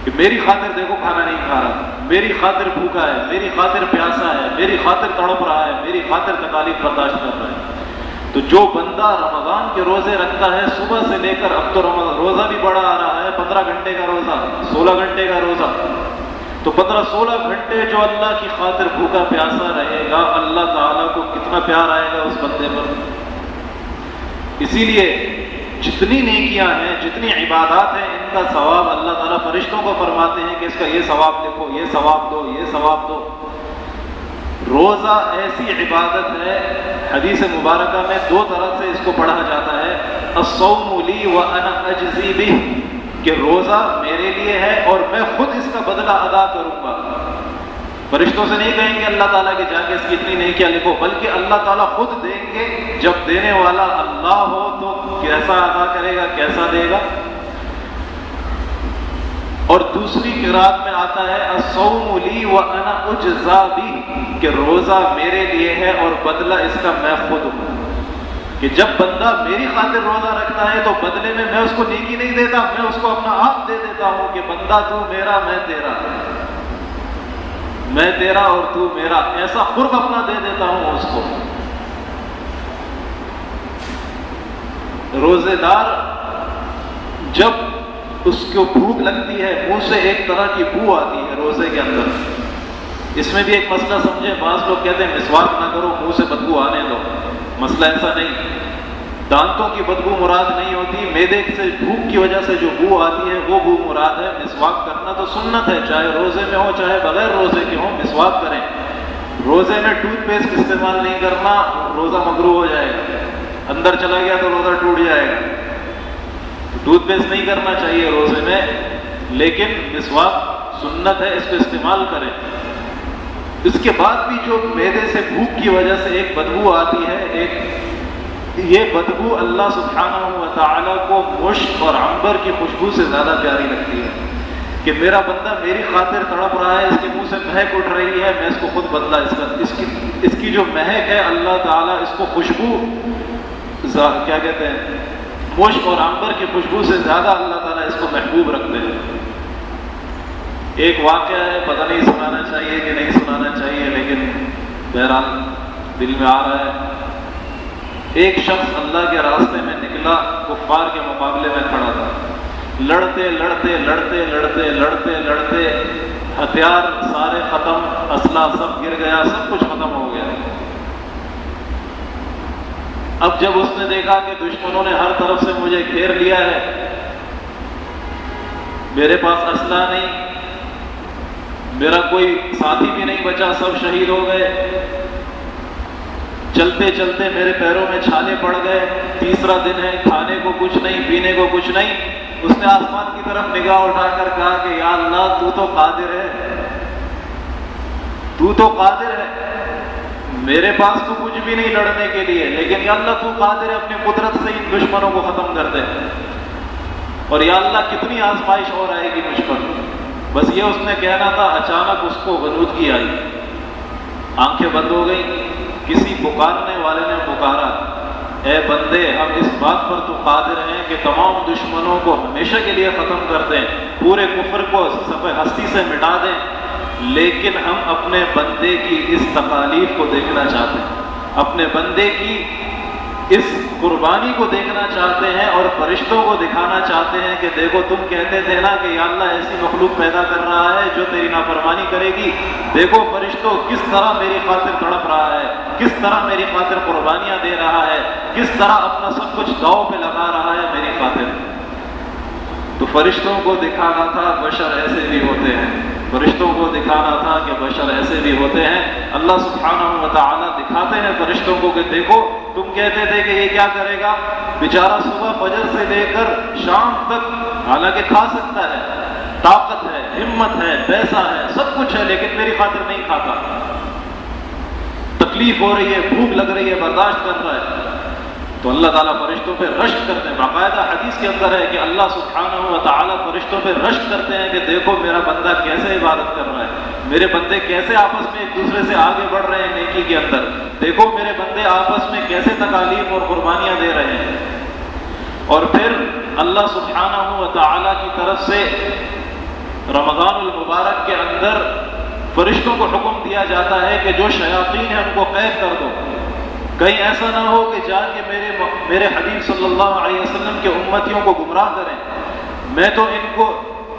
کہ میری خاطر دیکھو کھانا نہیں کھا رہا، میری خاطر بھوکا ہے، میری خاطر پیاسا ہے، میری خاطر تڑپ رہا ہے، میری خاطر تکالیف برداشت کر رہا ہے. تو جو بندہ رمضان کے روزے رکھتا ہے صبح سے لے کر، اب تو روزہ بھی بڑا آ رہا ہے، 15 گھنٹے کا روزہ، 16 گھنٹے کا روزہ، تو 15-16 گھنٹے جو اللہ کی خاطر بھوکا پیاسا رہے گا، اللہ تعالیٰ کو کتنا پیار آئے گا اس بندے پر. اسی لیے جتنی نیکیاں ہیں، جتنی عبادات ہیں، ان کا ثواب اللہ تعالیٰ فرشتوں کو فرماتے ہیں کہ اس کا یہ ثواب لکھو، یہ ثواب دو، یہ ثواب دو. روزہ ایسی عبادت ہے، حدیث مبارکہ میں 2 طرح سے اس کو پڑھا جاتا ہے. الصوم لی وانا اجزی بہ، کہ روزہ میرے لیے ہے اور میں خود اس کا بدلہ ادا کروں گا. فرشتوں سے نہیں کہیں گے اللہ تعالیٰ کہ جا کے اس کی اتنی نیکیاں لکھو، بلکہ اللہ تعالیٰ خود دیں گے. جب دینے والا اللہ ہو تو کیسا ادا کرے گا، کیسا دے گا. اور دوسری قرات میں آتا ہے الصوم لی وانا اجزا بہ، کہ روزہ میرے لیے ہے اور بدلہ اس کا میں خود ہوں. کہ جب بندہ میری خاطر روزہ رکھتا ہے تو بدلے میں اس کو نیکی نہیں دیتا، میں اس کو اپنا آپ دے دیتا ہوں کہ بندہ تو میرا، میں تیرا، میں تیرا اور تو میرا، ایسا قرب اپنا دے دیتا ہوں اس کو. روزے دار جب اس کو بھوک لگتی ہے، منہ سے ایک طرح کی بو آتی ہے روزے کے اندر. اس میں بھی ایک مسئلہ سمجھے. بعض لوگ کہتے ہیں مسواک نہ کرو، منہ سے بدبو آنے دو. مسئلہ ایسا نہیں. دانتوں کی بدبو مراد نہیں ہوتی، معدے سے بھوک کی وجہ سے جو بو آتی ہے وہ بو مراد ہے. مسواک کرنا تو سنت ہے، چاہے روزے میں ہو چاہے بغیر روزے کے ہو، مسواک کریں. روزے میں ٹوتھ پیسٹ استعمال نہیں کرنا، روزہ مکروہ ہو جائے گا. اندر چلا گیا تو روزہ ٹوٹ جائے گا. ٹوتھ پیسٹ نہیں کرنا چاہیے روزے میں، لیکن مسواک سنت ہے، اس کو استعمال کریں. اس کے بعد بھی جو معدے سے بھوک کی وجہ سے ایک بدبو آتی ہے، یہ بدبو اللہ سبحانہ و تعالیٰ کو مشک اور عنبر کی خوشبو سے زیادہ پیاری لگتی ہے. کہ میرا بندہ میری خاطر تڑپ رہا ہے، اس کے منہ سے مہک اٹھ رہی ہے، میں اس کو خود بدلا. اس کی جو مہک ہے، اللہ تعالیٰ اس کو خوشبو کیا کہتے ہیں، مشک اور عنبر کی خوشبو سے زیادہ اللہ تعالیٰ اس کو محبوب رکھتے ہیں. ایک واقعہ ہے، پتہ نہیں سنانا چاہیے کہ نہیں سنانا چاہیے، لیکن بہرحال دل میں آ رہا ہے. ایک شخص اللہ کے راستے میں نکلا بندہ کفار کے مقابلے میں کھڑا تھا. لڑتے لڑتے لڑتے لڑتے لڑتے لڑتے ہتھیار سارے ختم، اسلحہ سب گر گیا، سب کچھ ختم ہو گیا. اب جب اس نے دیکھا کہ دشمنوں نے ہر طرف سے مجھے گھیر لیا ہے، میرے پاس اسلحہ نہیں، میرا کوئی ساتھی بھی نہیں بچا، سب شہید ہو گئے، چلتے چلتے میرے پیروں میں چھالے پڑ گئے، تیسرا دن ہے، کھانے کو کچھ نہیں، پینے کو کچھ نہیں. اس نے آسمان کی طرف نگاہ اٹھا کر کہا کہ یا اللہ تو تو قادر ہے، تو تو قادر ہے، میرے پاس تو کچھ بھی نہیں لڑنے کے لیے، لیکن یا اللہ تو قادر ہے، اپنی قدرت سے ان دشمنوں کو ختم کر دے. اور یا اللہ کتنی آزمائش اور آئے گی مجھ پر. بس یہ اس نے کہنا تھا، اچانک اس کو غنودگی آئی، آنکھیں بند ہو گئیں. کسی پکارنے والے نے پکارا، اے بندے ہم اس بات پر تو قادر ہیں کہ تمام دشمنوں کو ہمیشہ کے لیے ختم کر دیں، پورے کفر کو صفحہ ہستی سے مٹا دیں، لیکن ہم اپنے بندے کی اس تکالیف کو دیکھنا چاہتے ہیں، اپنے بندے کی اس قربانی کو دیکھنا چاہتے ہیں اور فرشتوں کو دکھانا چاہتے ہیں کہ دیکھو تم کہتے تھے نا کہ یا اللہ ایسی مخلوق پیدا کر رہا ہے جو تیری نافرمانی کرے گی، دیکھو فرشتوں کس طرح میری خاطر تڑپ رہا ہے، کس طرح میری خاطر قربانیاں دے رہا ہے، کس طرح اپنا سب کچھ داؤ پہ لگا رہا ہے میری خاطر. تو فرشتوں کو دکھانا تھا بشر ایسے بھی ہوتے ہیں، فرشتوں کو دکھانا تھا کہ بشر ایسے بھی ہوتے ہیں. اللہ سبحانہ و تعالیٰ دکھاتے ہیں فرشتوں کو کہ دیکھو تم کہتے تھے کہ یہ کیا کرے گا، بیچارہ صبح فجر سے لے کر شام تک حالانکہ کھا سکتا ہے، طاقت ہے، ہمت ہے، پیسہ ہے، سب کچھ ہے، لیکن میری خاطر نہیں کھاتا، تکلیف ہو رہی ہے، بھوک لگ رہی ہے، برداشت کر رہا ہے. تو اللہ تعالیٰ فرشتوں پہ رشک کرتے ہیں. باقاعدہ حدیث کے اندر ہے کہ اللہ سبحانہ و تعالیٰ فرشتوں پہ رشک کرتے ہیں کہ دیکھو میرا بندہ کیسے عبادت کر رہا ہے، میرے بندے کیسے آپس میں ایک دوسرے سے آگے بڑھ رہے ہیں نیکی کے اندر، دیکھو میرے بندے آپس میں کیسے تکالیف اور قربانیاں دے رہے ہیں. اور پھر اللہ سبحانہ و تعالیٰ کی طرف سے رمضان المبارک کے اندر فرشتوں کو حکم دیا جاتا ہے کہ جو شیاطین ہیں ان کو قید کر دو، کہیں ایسا نہ ہو کہ جا کے میرے حبیب صلی اللہ علیہ وسلم کے امتیوں کو گمراہ کریں. میں تو ان کو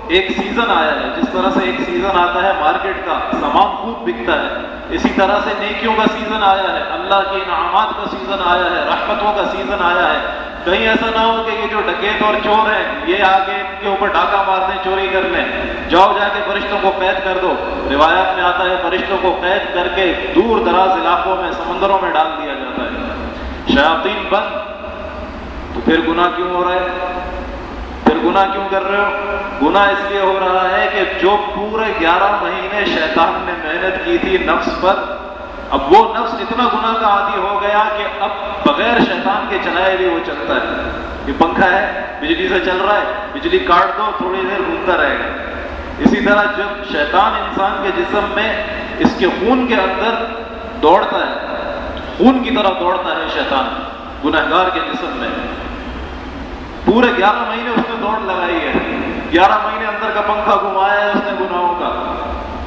ایک سیزن آیا ہے، جس طرح سے ایک سیزن آتا ہے مارکیٹ کا، سامان خوب بکتا ہے، اسی طرح سے نیکیوں کا سیزن آیا ہے، اللہ کے انعامات کا سیزن آیا ہے، رحمتوں کا سیزن آیا ہے. کہیں ایسا نہ ہو کہ یہ جو ڈکیت اور چور ہیں یہ آگے ان کے اوپر ڈاکہ مار دیں، چوری کر لیں، جاؤ جا کے فرشتوں کو قید کر دو. روایات میں آتا ہے فرشتوں کو قید کر کے دور دراز علاقوں میں، سمندروں میں ڈال دیا جاتا ہے. شیاطین بند. تو پھر گناہ کیوں ہو رہا ہے؟ پھر گناہ کیوں کر رہے ہو؟ گناہ اس لیے ہو رہا ہے کہ جو پورے 11 مہینے شیطان نے محنت کی تھی نفس پر، اب وہ نفس اتنا گناہ کا عادی ہو گیا کہ اب بغیر شیطان کے چلائے بھی وہ چلتا ہے. یہ پنکھا ہے، بجلی سے چل رہا ہے، بجلی کاٹ دو تھوڑی دیر گھومتا رہے گا. اسی طرح جب شیطان انسان کے جسم میں اس کے خون کے اندر دوڑتا ہے، خون کی طرح دوڑتا ہے شیطان گنہگار کے جسم میں. پورے 11 مہینے اس نے دوڑ لگائی ہے، 11 مہینے اندر کا پنکھا گھمایا ہے اس نے گناہوں کا.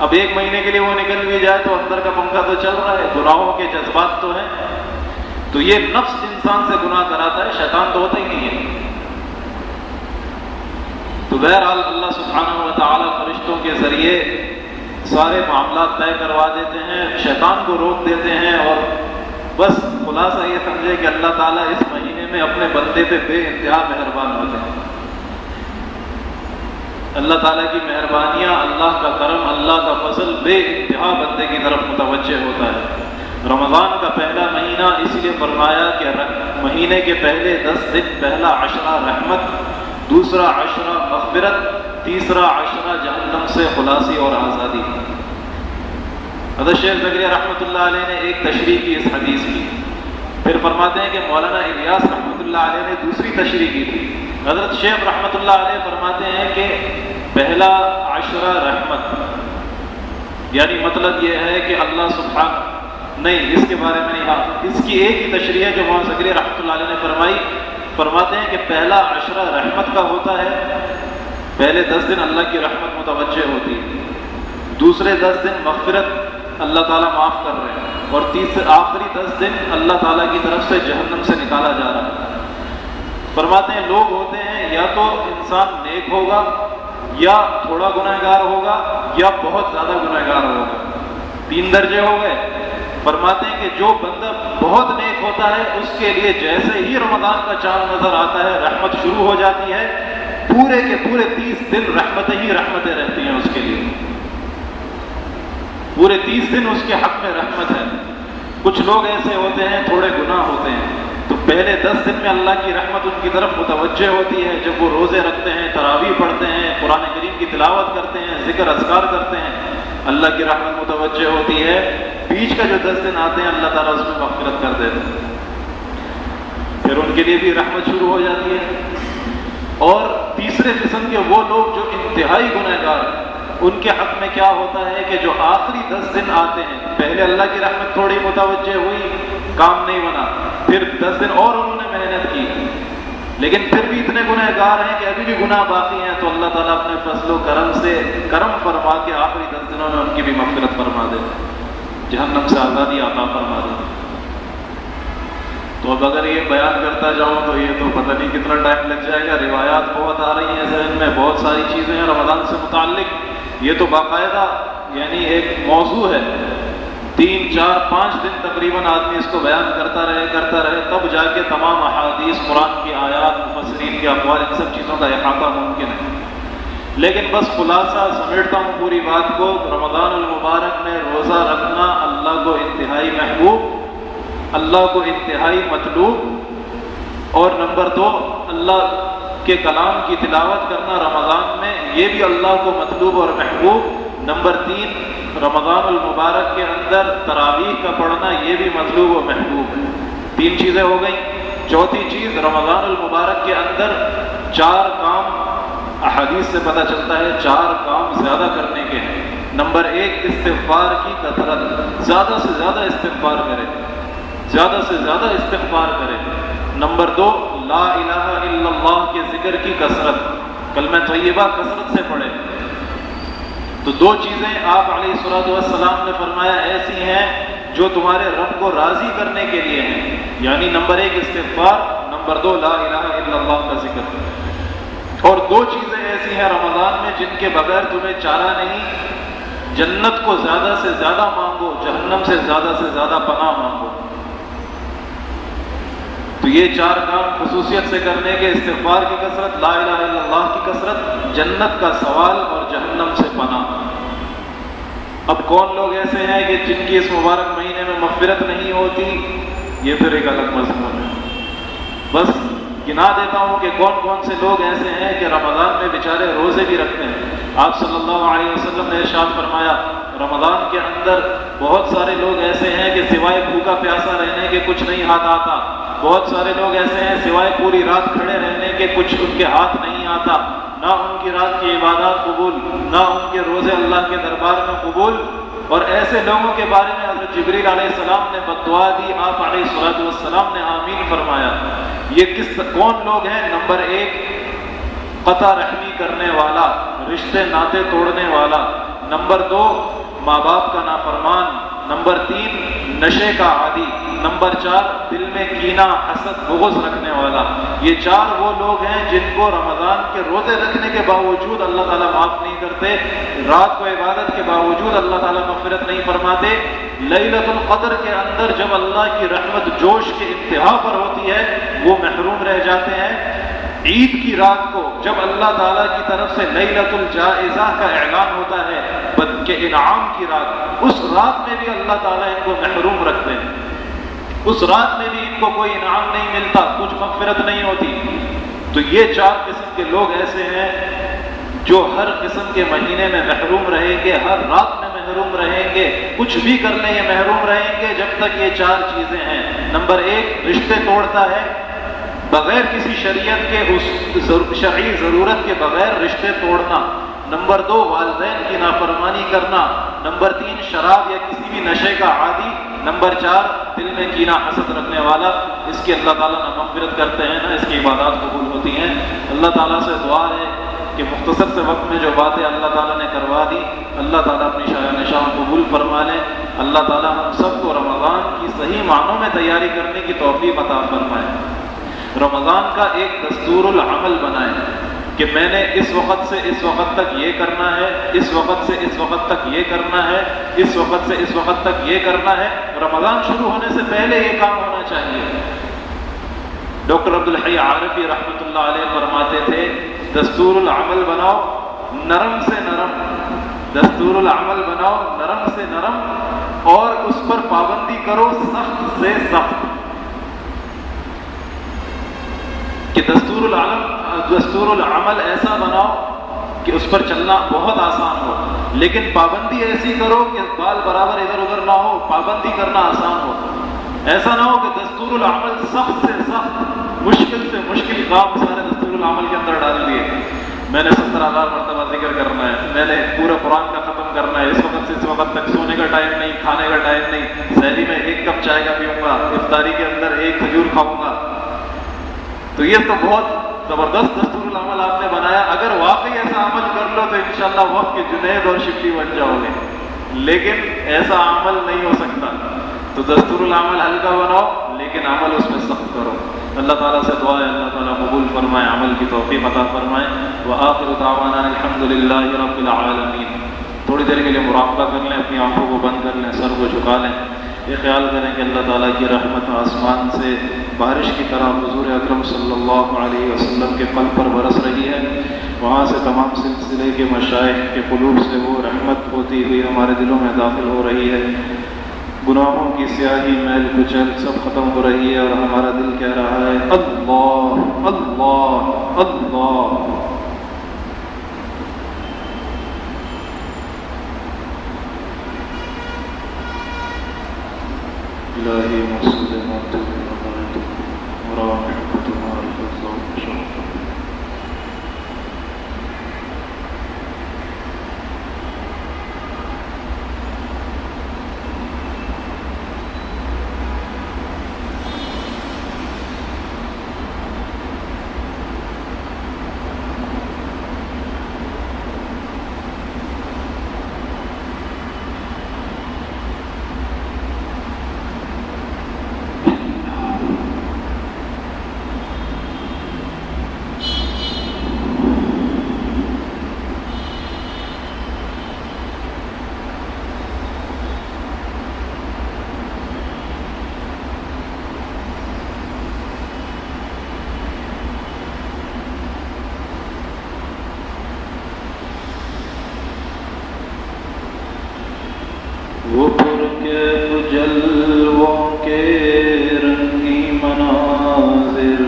اب 1 مہینے کے لیے وہ نکل بھی جائے تو اندر کا پنکھا تو چل رہا ہے، گناہوں کے جذبات تو ہیں. تو یہ نفس انسان سے گناہ کراتا ہے، شیطان تو ہوتا ہی نہیں ہے. تو بہرحال اللہ سبحانہ و تعالیٰ فرشتوں کے ذریعے سارے معاملات طے کروا دیتے ہیں، شیطان کو روک دیتے ہیں. اور بس خلاصہ یہ سمجھے کہ اللہ تعالیٰ اس مہینے میں اپنے بندے پہ بے انتہا مہربان ہوتے ہیں. اللہ تعالیٰ کی مہربانیاں، اللہ کا کرم، اللہ کا فضل بے انتہا بندے کی طرف متوجہ ہوتا ہے. رمضان کا پہلا مہینہ اس لیے فرمایا کہ مہینے کے پہلے 10 دن پہلا عشرہ رحمت، دوسرا عشرہ مغفرت، تیسرا عشرہ جہنم سے خلاصی اور آزادی. حضرت شیخ زکریا رحمۃ اللہ علیہ نے ایک تشریح کی اس حدیث کی. پھر فرماتے ہیں کہ مولانا الیاس رحمۃ اللہ علیہ نے دوسری تشریح کی تھی. حضرت شیخ رحمۃ اللہ علیہ فرماتے ہیں کہ پہلا عشرہ رحمت، یعنی مطلب یہ ہے کہ اللہ سبحانہ نہیں، اس کے بارے میں نہیں، ہاں اس کی ایک ہی تشریح ہے جو مولانا زکریا رحمۃ اللہ علیہ نے فرمائی. فرماتے ہیں کہ پہلا عشرہ رحمت کا ہوتا ہے، پہلے 10 دن اللہ کی رحمت متوجہ ہوتی ہے، دوسرے 10 دن مغفرت، اللہ تعالیٰ معاف کر رہے ہیں، اور آخری 10 دن اللہ تعالیٰ کی طرف سے جہنم سے نکالا جا رہا ہے. فرماتے ہیں لوگ ہوتے ہیں یا تو انسان نیک ہوگا یا تھوڑا گنہگار ہوگا یا بہت زیادہ گنہگار ہوگا، 3 درجے ہو گئے۔ فرماتے ہیں کہ جو بندہ بہت نیک ہوتا ہے اس کے لیے جیسے ہی رمضان کا چاند نظر آتا ہے رحمت شروع ہو جاتی ہے، پورے کے پورے 30 دن رحمتیں ہی رحمتیں رہتی ہیں اس کے لیے، پورے 30 دن اس کے حق میں رحمت ہے۔ کچھ لوگ ایسے ہوتے ہیں تھوڑے گناہ ہوتے ہیں تو پہلے 10 دن میں اللہ کی رحمت ان کی طرف متوجہ ہوتی ہے، جب وہ روزے رکھتے ہیں، تراویح پڑھتے ہیں، قرآن کریم کی تلاوت کرتے ہیں، ذکر اذکار کرتے ہیں، اللہ کی رحمت متوجہ ہوتی ہے۔ بیچ کا جو 10 دن آتے ہیں اللہ تعالیٰ اس میں مغفرت کر دیتے ہیں، پھر ان کے لیے بھی رحمت شروع ہو جاتی ہے۔ اور تیسرے قسم کے وہ لوگ جو انتہائی گنہگار ہیں، ان کے حق میں کیا ہوتا ہے کہ جو آخری 10 دن آتے ہیں، پہلے اللہ کی رحمت تھوڑی متوجہ ہوئی، کام نہیں بنا، پھر 10 دن اور انہوں نے محنت کی، لیکن پھر بھی اتنے گنہگار ہیں کہ ابھی بھی گناہ باقی ہیں، تو اللہ تعالیٰ اپنے فضل و کرم سے کرم فرما کے آخری 10 دنوں میں ان کی بھی مغفرت فرما دے، جہنم سے آزادی عطا فرما دے۔ تو اب اگر یہ بیان کرتا جاؤں تو یہ تو پتہ نہیں کتنا ٹائم لگ جائے گا، روایات بہت آ رہی ہیں ذہن میں، بہت ساری چیزیں ہیں رمضان سے متعلق، یہ تو باقاعدہ یعنی ایک موضوع ہے، 3 4 5 دن تقریباً آدمی اس کو بیان کرتا رہے تب جا کے تمام احادیث، قرآن کی آیات، مفسرین کے اقوال، ان سب چیزوں کا احاطہ ممکن ہے۔ لیکن بس خلاصہ سمیٹتا ہوں پوری بات کو، رمضان المبارک میں روزہ رکھنا اللہ کو انتہائی محبوب، اللہ کو انتہائی مطلوب، اور نمبر 2 اللہ کے کلام کی تلاوت کرنا رمضان میں، یہ بھی اللہ کو مطلوب اور محبوب۔ نمبر 3 رمضان المبارک کے اندر تراویح کا پڑھنا، یہ بھی مطلوب و محبوب ہے۔ 3 چیزیں ہو گئیں۔ چوتھی چیز، رمضان المبارک کے اندر 4 کام احادیث سے پتہ چلتا ہے، 4 کام زیادہ کرنے کے ہیں۔ نمبر 1 استغفار کی کثرت، زیادہ سے زیادہ استغفار کرے، زیادہ سے زیادہ استغفار کرے۔ نمبر 2 لا الہ الا اللہ کے ذکر کی کثرت، کلمہ طیبہ کثرت سے پڑھے۔ تو 2 چیزیں آپ علیہ الصلوۃ والسلام نے فرمایا ایسی ہیں جو تمہارے رب کو راضی کرنے کے لیے ہیں، یعنی نمبر 1 استغفار، نمبر 2 لا الہ الا اللہ کا ذکر۔ اور 2 چیزیں ایسی ہیں رمضان میں جن کے بغیر تمہیں چارہ نہیں، جنت کو زیادہ سے زیادہ مانگو، جہنم سے زیادہ پناہ مانگو۔ تو یہ 4 کام خصوصیت سے کرنے کے، استغفار کی کثرت، لا الہ الا اللہ کی کثرت، جنت کا سوال اور جہنم سے پناہ۔ اب کون لوگ ایسے ہیں کہ جن کی اس مبارک مہینے میں مغفرت نہیں ہوتی، یہ پھر ایک الگ مضمون ہے۔ بس گنا دیتا ہوں کہ کون سے لوگ ایسے ہیں کہ رمضان میں بیچارے روزے بھی رکھتے ہیں۔ آپ صلی اللہ علیہ وسلم نے ارشاد فرمایا رمضان کے اندر بہت سارے لوگ ایسے ہیں کہ سوائے بھوکا پیاسا رہنے کے کچھ نہیں ہاتھ آتا، بہت سارے لوگ ایسے ہیں سوائے پوری رات کھڑے رہنے کے کچھ ان کے ہاتھ نہیں آتا، نہ ان کی رات کی عبادات قبول، نہ ان کے روزے اللہ کے دربار میں قبول۔ اور ایسے لوگوں کے بارے میں حضرت جبریل علیہ السلام نے بددعا دی، آپ علیہ الصلوۃ والسلام نے آمین فرمایا۔ یہ کون لوگ ہیں؟ نمبر 1 قطع رحمی کرنے والا، رشتے ناطے توڑنے والا۔ نمبر 2 ماں باپ کا نافرمان۔ نمبر 3 نشے کا عادی۔ نمبر 4 دل میں کینہ، حسد، بغض رکھنے والا۔ یہ 4 وہ لوگ ہیں جن کو رمضان کے روزے رکھنے کے باوجود اللہ تعالیٰ معاف نہیں کرتے، رات کو عبادت کے باوجود اللہ تعالیٰ مغفرت نہیں فرماتے۔ لیلۃ القدر کے اندر جب اللہ کی رحمت جوش کے انتہا پر ہوتی ہے وہ محروم رہ جاتے ہیں۔ عید کی رات کو جب اللہ تعالیٰ کی طرف سے لیلۃ الجائزہ کا اعلان ہوتا ہے کہ انعام کی رات، اس رات میں بھی اللہ تعالیٰ ان کو محروم رکھتے ہیں، اس رات میں بھی ان کو کوئی انعام نہیں ملتا، کچھ مغفرت نہیں ہوتی۔ تو یہ 4 قسم کے لوگ ایسے ہیں جو ہر قسم کے مہینے میں محروم رہیں گے، ہر رات میں محروم رہیں گے، کچھ بھی کرنے یہ محروم رہیں گے جب تک یہ 4 چیزیں ہیں۔ نمبر 1 رشتے توڑتا ہے، بغیر کسی شریعت کے، اس شرعی ضرورت کے بغیر رشتے توڑنا۔ نمبر 2 والدین کی نافرمانی کرنا۔ نمبر 3 شراب یا کسی بھی نشے کا عادی۔ نمبر 4 دل میں کینہ حسد رکھنے والا۔ اس کی اللہ تعالیٰ نہ مغفرت کرتے ہیں نہ اس کی عبادات قبول ہوتی ہیں۔ اللہ تعالیٰ سے دعا ہے کہ مختصر سے وقت میں جو باتیں اللہ تعالیٰ نے کروا دی، اللہ تعالیٰ اپنی شایان شان قبول فرما لیں۔ اللہ تعالیٰ ہم سب کو رمضان کی صحیح معنوں میں تیاری کرنے کی توفیق عطا فرمائے۔ رمضان کا ایک دستور العمل بنائیں کہ میں نے اس وقت سے اس وقت تک یہ کرنا ہے، اس وقت سے اس وقت تک یہ کرنا ہے، اس وقت سے اس وقت تک یہ کرنا ہے۔ رمضان شروع ہونے سے پہلے یہ کام ہونا چاہیے۔ ڈاکٹر عبدالحی عارفی رحمۃ اللہ علیہ فرماتے تھے دستور العمل بناؤ نرم سے نرم، دستور العمل بناؤ نرم سے نرم، اور اس پر پابندی کرو سخت سے سخت۔ کہ دستور العمل ایسا بناؤ کہ اس پر چلنا بہت آسان ہو، لیکن پابندی ایسی کرو کہ بال برابر ادھر ادھر نہ ہو، پابندی کرنا آسان ہو۔ ایسا نہ ہو کہ دستور العمل سخت سے سخت، مشکل سے مشکل کام سارے دستور العمل کے اندر ڈال دیے۔ میں نے 70,000 مرتبہ ذکر کرنا ہے، میں نے پورا قرآن کا ختم کرنا ہے، اس وقت سے اس وقت تک سونے کا ٹائم نہیں، کھانے کا ٹائم نہیں، سحری میں 1 کپ چائے کا پیوں گا، افطاری کے اندر 1 کھجور کھاؤں گا۔ تو یہ تو بہت زبردست دستور العمل آپ نے بنایا، اگر واقعی ایسا عمل کر لو تو انشاءاللہ وقت کے جنید اور شفیع بن جاؤ گے، لیکن ایسا عمل نہیں ہو سکتا۔ تو دستور العمل ہلکا بناؤ لیکن عمل اس میں سخت کرو۔ اللہ تعالیٰ سے دعا ہے اللہ تعالیٰ قبول فرمائے، عمل کی توفیق عطا فرمائے۔ وآخر دعوانا الحمدللہ رب العالمین۔ تھوڑی دیر کے لیے مراقبہ کر لیں، اپنی آنکھوں کو بند کر لیں، سر کو جھکا لیں، یہ خیال کریں کہ اللہ تعالیٰ کی رحمت آسمان سے بارش کی طرح حضور اکرم صلی اللہ علیہ وسلم کے قلب پر برس رہی ہے، وہاں سے تمام سلسلے کے مشائخ کے قلوب سے وہ رحمت ہوتی ہوئی ہمارے دلوں میں داخل ہو رہی ہے، گناہوں کی سیاہی میل کچل سب ختم ہو رہی ہے، اور ہمارا دل کہہ رہا ہے اللہ اللہ اللہ۔ الہی مسجد موت وہ پرکیف جلووں کے رنگی مناظر،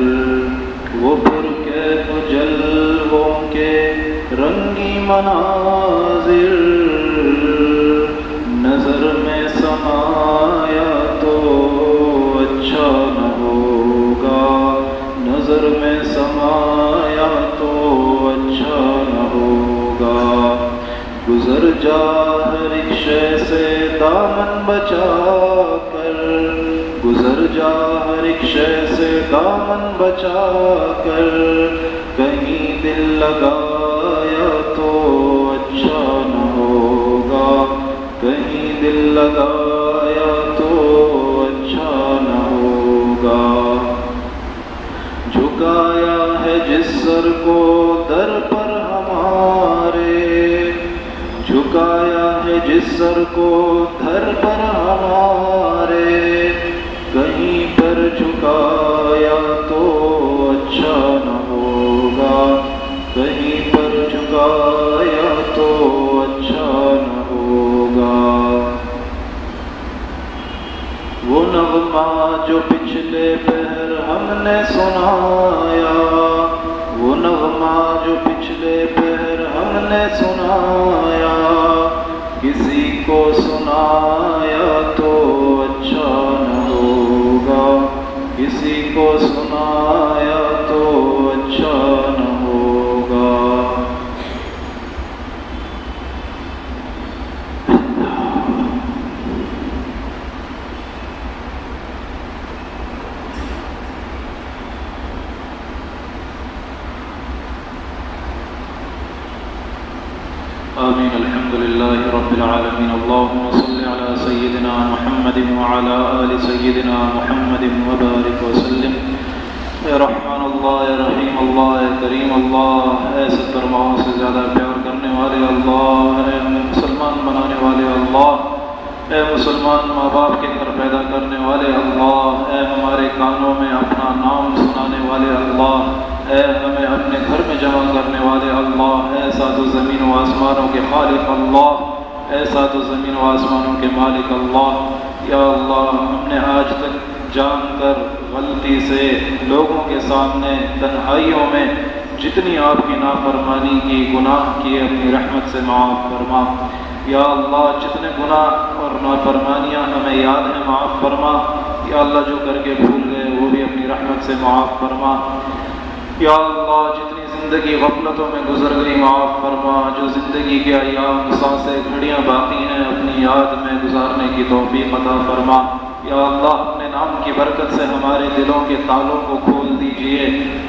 وہ پرکیف جلووں کے رنگی مناظر، نظر میں سمایا تو اچھا نہ ہوگا، نظر میں سمایا تو اچھا نہ ہوگا، گزر جا ہر ایک شے سے دامن بچا کر، گزر جا ہر ایک شے سے دامن بچا کر، کہیں دل لگایا تو اچھا نہ ہوگا، کہیں دل لگایا تو اچھا نہ ہوگا، جھکایا ہے جس سر کو در پر ہمارے، جھکایا ہے جس سر کو دھر پر ہمارے، کہیں پر جھکایا تو اچھا نہ ہوگا، کہیں پر جھکایا تو اچھا نہ ہوگا، وہ نغمہ جو پچھلے پہر ہم نے سنایا، وہ نغمہ جو پچھلے پہر ہم نے سنایا، کسی کو سنایا تو اچھا نہ ہوگا، کسی کو سنایا تو اچھا نہ ہوگا۔ آمین الحمد للہ رب العالمین اللہم صل علی سیدنا محمد وعلی آل سیدنا محمد وبارک وسلم اے رحمان اللہ، اے رحیم اللہ، اے کریم اللہ، اے 70 ماہوں سے زیادہ پیار کرنے والے اللہ، اے ہمیں مسلمان بنانے والے اللہ، اے مسلمان ماں باپ کے گھر پیدا کرنے والے اللہ، اے ہمارے کانوں میں اپنا نام سنانے والے اللہ، اے ہمیں اپنے گھر میں جمع کرنے والے اللہ، اے سات و زمین و آسمانوں کے خالق اللہ، اے سات و زمین و آسمانوں کے مالک اللہ۔ یا اللہ، ہم نے آج تک جان کر غلطی سے لوگوں کے سامنے تنہائیوں میں جتنی آپ کی نافرمانی کی، گناہ کیے، اپنی رحمت سے معاف فرما۔ یا اللہ، جتنے گناہ اور نافرمانیاں ہمیں یاد ہیں معاف فرما۔ یا اللہ، جو کر کے بھول گئے وہ بھی اپنی رحمت سے معاف فرما۔ یا اللہ، جتنی زندگی غفلتوں میں گزر گئی معاف فرما۔ جو زندگی کے ایام، سانسیں، گھڑیاں باقی ہیں اپنی یاد میں گزارنے کی توفیق عطا فرما۔ یا اللہ، اپنے نام کی برکت سے ہمارے دلوں کے تالوں کو کھول دیجئے،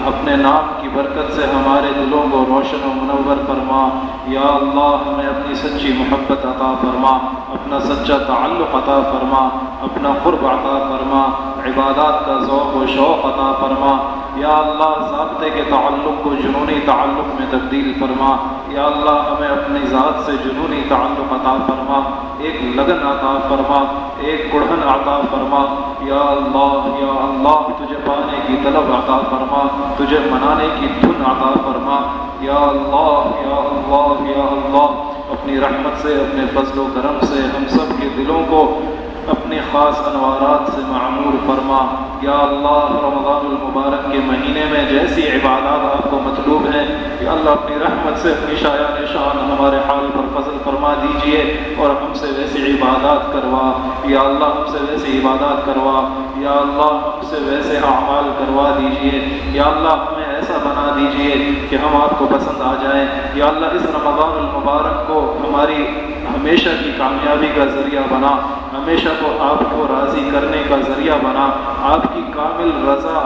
اپنے نام کی برکت سے ہمارے دلوں کو روشن و منور فرما۔ یا اللہ، ہمیں اپنی سچی محبت عطا فرما، اپنا سچا تعلق عطا فرما، اپنا قرب عطا فرما، عبادات کا ذوق و شوق عطا فرما۔ یا اللہ، ضابطے کے تعلق کو جنونی تعلق میں تبدیل فرما۔ یا اللہ، ہمیں اپنی ذات سے جنونی تعلق عطا فرما، ایک لگن عطا فرما، ایک کڑھن عطا فرما۔ یا اللہ، تجھے پانے کی طلب عطا فرما، تجھے منانے کی دھن عطا فرما۔ یا اللہ، یا اللہ، یا اللہ، اپنی رحمت سے، اپنے فضل و کرم سے ہم سب کے دلوں کو اپنے خاص انوارات سے معمور فرما۔ یا اللہ، رمضان المبارک کے مہینے میں جیسی عبادات آپ کو مطلوب ہیں، یا اللہ اپنی رحمت سے اپنی شایان شان ہمارے حال پر فضل فرما دیجئے اور ہم سے ویسی عبادات کروا۔ یا اللہ، ہم سے ویسی عبادات کروا۔ یا اللہ، ہم سے ویسے اعمال کروا دیجئے۔ یا اللہ، ہمیں ایسا بنا دیجئے کہ ہم آپ کو پسند آ جائیں۔ یا اللہ، اس رمضان المبارک کو ہماری ہمیشہ کی کامیابی کا ذریعہ بنا، ہمیشہ کو آپ کو راضی کرنے کا ذریعہ بنا، آپ کی کامل رضا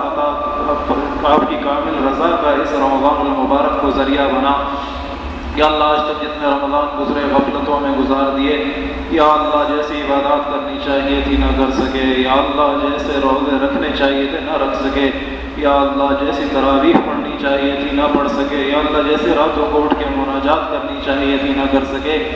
کا اس رمضان المبارک کو ذریعہ بنا۔ یا اللہ، آج تک جتنے رمضان گزرے غفلتوں میں گزار دیے، یا اللہ جیسی عبادات کرنی چاہیے تھی نہ کر سکے، یا اللہ جیسے روزے رکھنے چاہیے تھے نہ رکھ سکے، یا اللہ جیسی تراویح پڑھنی چاہیے تھی نہ پڑھ سکے، یا اللہ جیسے راتوں کو اٹھ کے مناجات کرنی چاہیے تھی نہ کر سکے۔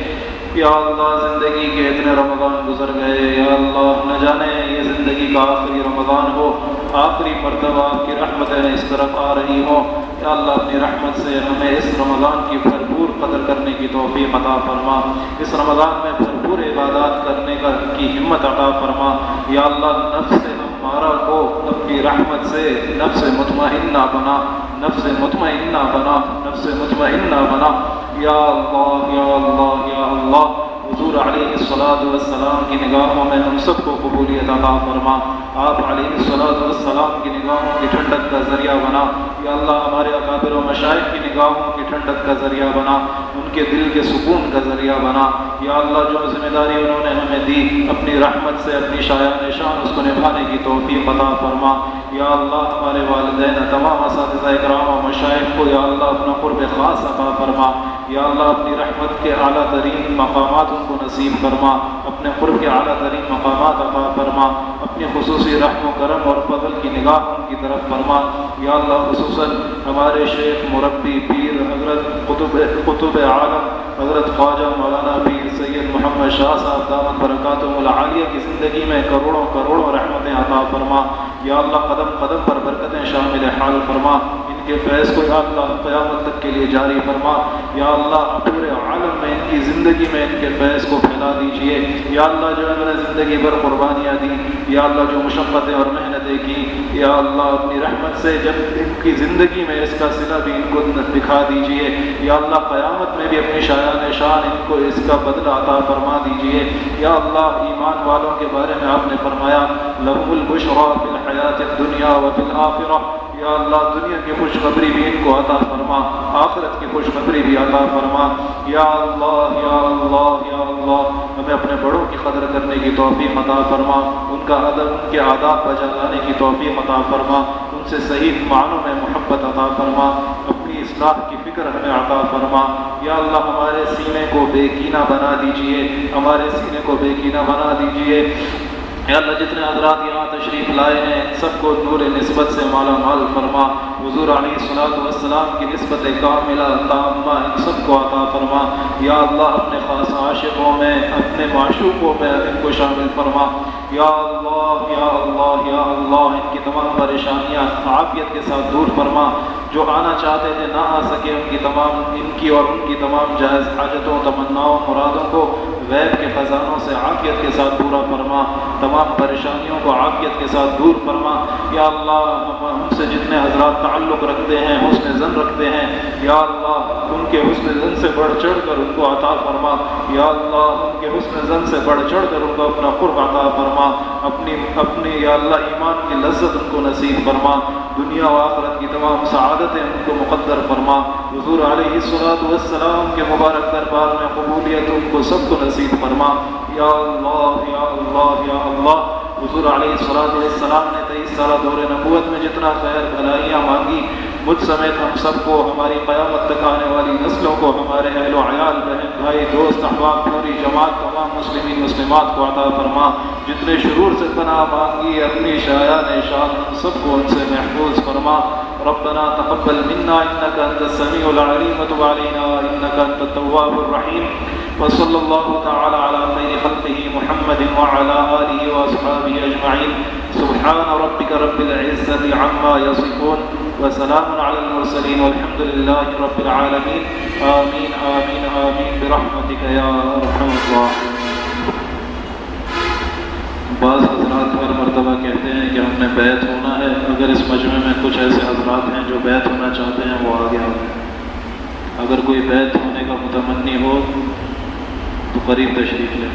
یا اللہ، زندگی کے اتنے رمضان گزر گئے، یا اللہ نہ جانے یہ زندگی کا آخری رمضان ہو، آخری مرتبہ آپ کی رحمتیں اس طرف آ رہی ہوں۔ یا اللہ، اپنی رحمت سے ہمیں اس رمضان کی بھرپور قدر کرنے کی توفیق عطا فرما، اس رمضان میں بھرپور عبادات کرنے کی ہمت عطا فرما۔ یا اللہ، نفس ہمارا کو اپنی رحمت سے نفس مطمئنہ بنا، نفس مطمئنہ بنا، نفس مطمئنہ بنا۔ یا اللہ، یا اللہ، یا اللہ، حضور علیہ السلام کی نگاہوں میں ہم سب کو قبولیت عطا فرما، آپ علیہ السلام کی نگاہوں کی ٹھنڈک کا ذریعہ بنا۔ یا اللہ، ہمارے اکابر و مشائخ کی نگاہوں کی ٹھنڈک کا ذریعہ بنا، ان کے دل کے سکون کا ذریعہ بنا۔ یا اللہ، جو ذمہ داری انہوں نے ہمیں دی، اپنی رحمت سے اپنی شایان شان اس کو نبھانے کی توفیق عطا فرما۔ یا اللہ، ہمارے والدین، تمام اساتذہ اکرام و مشائخ کو یا اللہ اپنا قرب خاص عطا فرما۔ یا اللہ، اپنی رحمت کے اعلیٰ ترین مقامات ان کو نصیب فرما، اپنے قرب کے اعلیٰ ترین مقامات عطا فرما، اپنی خصوصی رحم و کرم اور فضل کی نگاہ ان کی طرف فرما۔ یا اللہ، خصوصاً ہمارے شیخ مربی پیر حضرت قطب عالم حضرت خواجہ مولانا پیر سید محمد شاہ صاحب دامت برکاتہم العالیہ کی زندگی میں کروڑوں کروڑوں رحمتیں عطا فرما۔ یا اللہ، قدم قدم پر برکتیں شامل حال فرما، ان کے فیض کو یا اللہ قیامت تک کے لیے جاری فرما۔ یا اللہ، پورے عالم میں ان کی زندگی میں ان کے فیض کو پھیلا دیجئے۔ یا اللہ، جو انہوں نے زندگی بھر قربانیاں دی، یا اللہ جو مشقتیں اور محنتیں کی، یا اللہ اپنی رحمت سے جب ان کی زندگی میں اس کا صلہ بھی ان کو دکھا دیجئے۔ یا اللہ، قیامت میں بھی اپنی شایان شان ان کو اس کا بدلہ عطا فرما دیجئے۔ یا اللہ، ایمان والوں کے بارے میں آپ نے فرمایا لَهُمُ الْبُشْرَى فِي الْحَيَاةِ الدُّنْيَا وَفِي الْآخِرَةِ۔ یا اللہ، دنیا کی خوشخبری بھی ان کو عطا فرما، آخرت کی خوشخبری بھی عطا فرما۔ یا اللہ، یا اللہ، یا اللہ، ہمیں اپنے بڑوں کی قدر کرنے کی توفیق عطا فرما، ان کا ادب، ان کے آداب بجا لانے کی توفیق عطا فرما، ان سے صحیح معنوں میں محبت عطا فرما، اپنی اصلاح کی فکر ہمیں عطا فرما۔ یا اللہ، ہمارے سینے کو بے کینہ بنا دیجئے، ہمارے سینے کو بے کینہ بنا دیجئے۔ یا اللہ جتنے حضرات یہاں تشریف لائے ہیں سب کو نور نسبت سے مالا مال فرما، حضور علیہ الصلوۃ والسلام کی نسبت کاملہ تامہ ان سب کو عطا فرما۔ یا اللہ اپنے خاص عاشقوں میں، اپنے معشوقوں میں ان کو شامل فرما۔ یا اللہ یا اللہ یا اللہ ان کی تمام پریشانیاں عافیت کے ساتھ دور فرما، جو آنا چاہتے تھے نہ آ سکے ان کی اور ان کی تمام جائز حاجتوں، تمناؤں، مرادوں کو غیب کے خزانوں سے عافیت کے ساتھ پورا فرما، تمام پریشانیوں کو عافیت کے ساتھ دور فرما۔ یا اللہ ہم سے جتنے حضرات تعلق رکھتے ہیں، حسن ظن رکھتے ہیں، یا اللہ ان کے حسن ظن سے بڑھ چڑھ کر ان کو عطا فرما۔ یا اللہ ان کے حسن ظن سے بڑھ چڑھ کر ان کو اپنا قرب عطا فرما، اپنی یا اللہ ایمان کی لذت ان کو نصیب فرما، دنیا و آخرت کی تمام سعادتیں ان کو مقدر فرما۔ حضور علیہ الصلوۃ والسلام کے مبارک دربار میں قبولیت ان کو سب کو نصیب فرما۔ یا اللہ یا اللہ یا اللہ حضور علیہ الصلوۃ والسلام نے 23 سالہ دور نبوت میں جتنا خیر بھلائیاں مانگی، مجھ سمیت ہم سب کو، ہماری قیامت تک آنے والی نسلوں کو، ہمارے اہل و عیال، بہن بھائی، دوست احباب، پوری جماعت، تمام مسلمین مسلمات کو عطا فرما۔ جتنے شرور سے پناہ مانگی اپنی شایان شان سب کو ان سے محفوظ فرما۔ ربنا تقبل منا انك انت السميع العليم وتب علينا انك انت التواب الرحيم، وصلى الله تعالى على خير خلقه محمد وعلى آله وأصحابه أجمعين، سبحان ربك رب العزة عما يصفون وسلام على المرسلين والحمد لله رب العالمين، آمين آمين آمين برحمتك يا أرحم الراحمين۔ بعض حضرات ہر مرتبہ کہتے ہیں کہ ہم نے بیعت ہونا ہے، اگر اس مجمع میں کچھ ایسے حضرات ہیں جو بیعت ہونا چاہتے ہیں وہ آگے آئیں۔ اگر کوئی بیعت ہونے کا متمنی ہو تو قریب تشریف لیں۔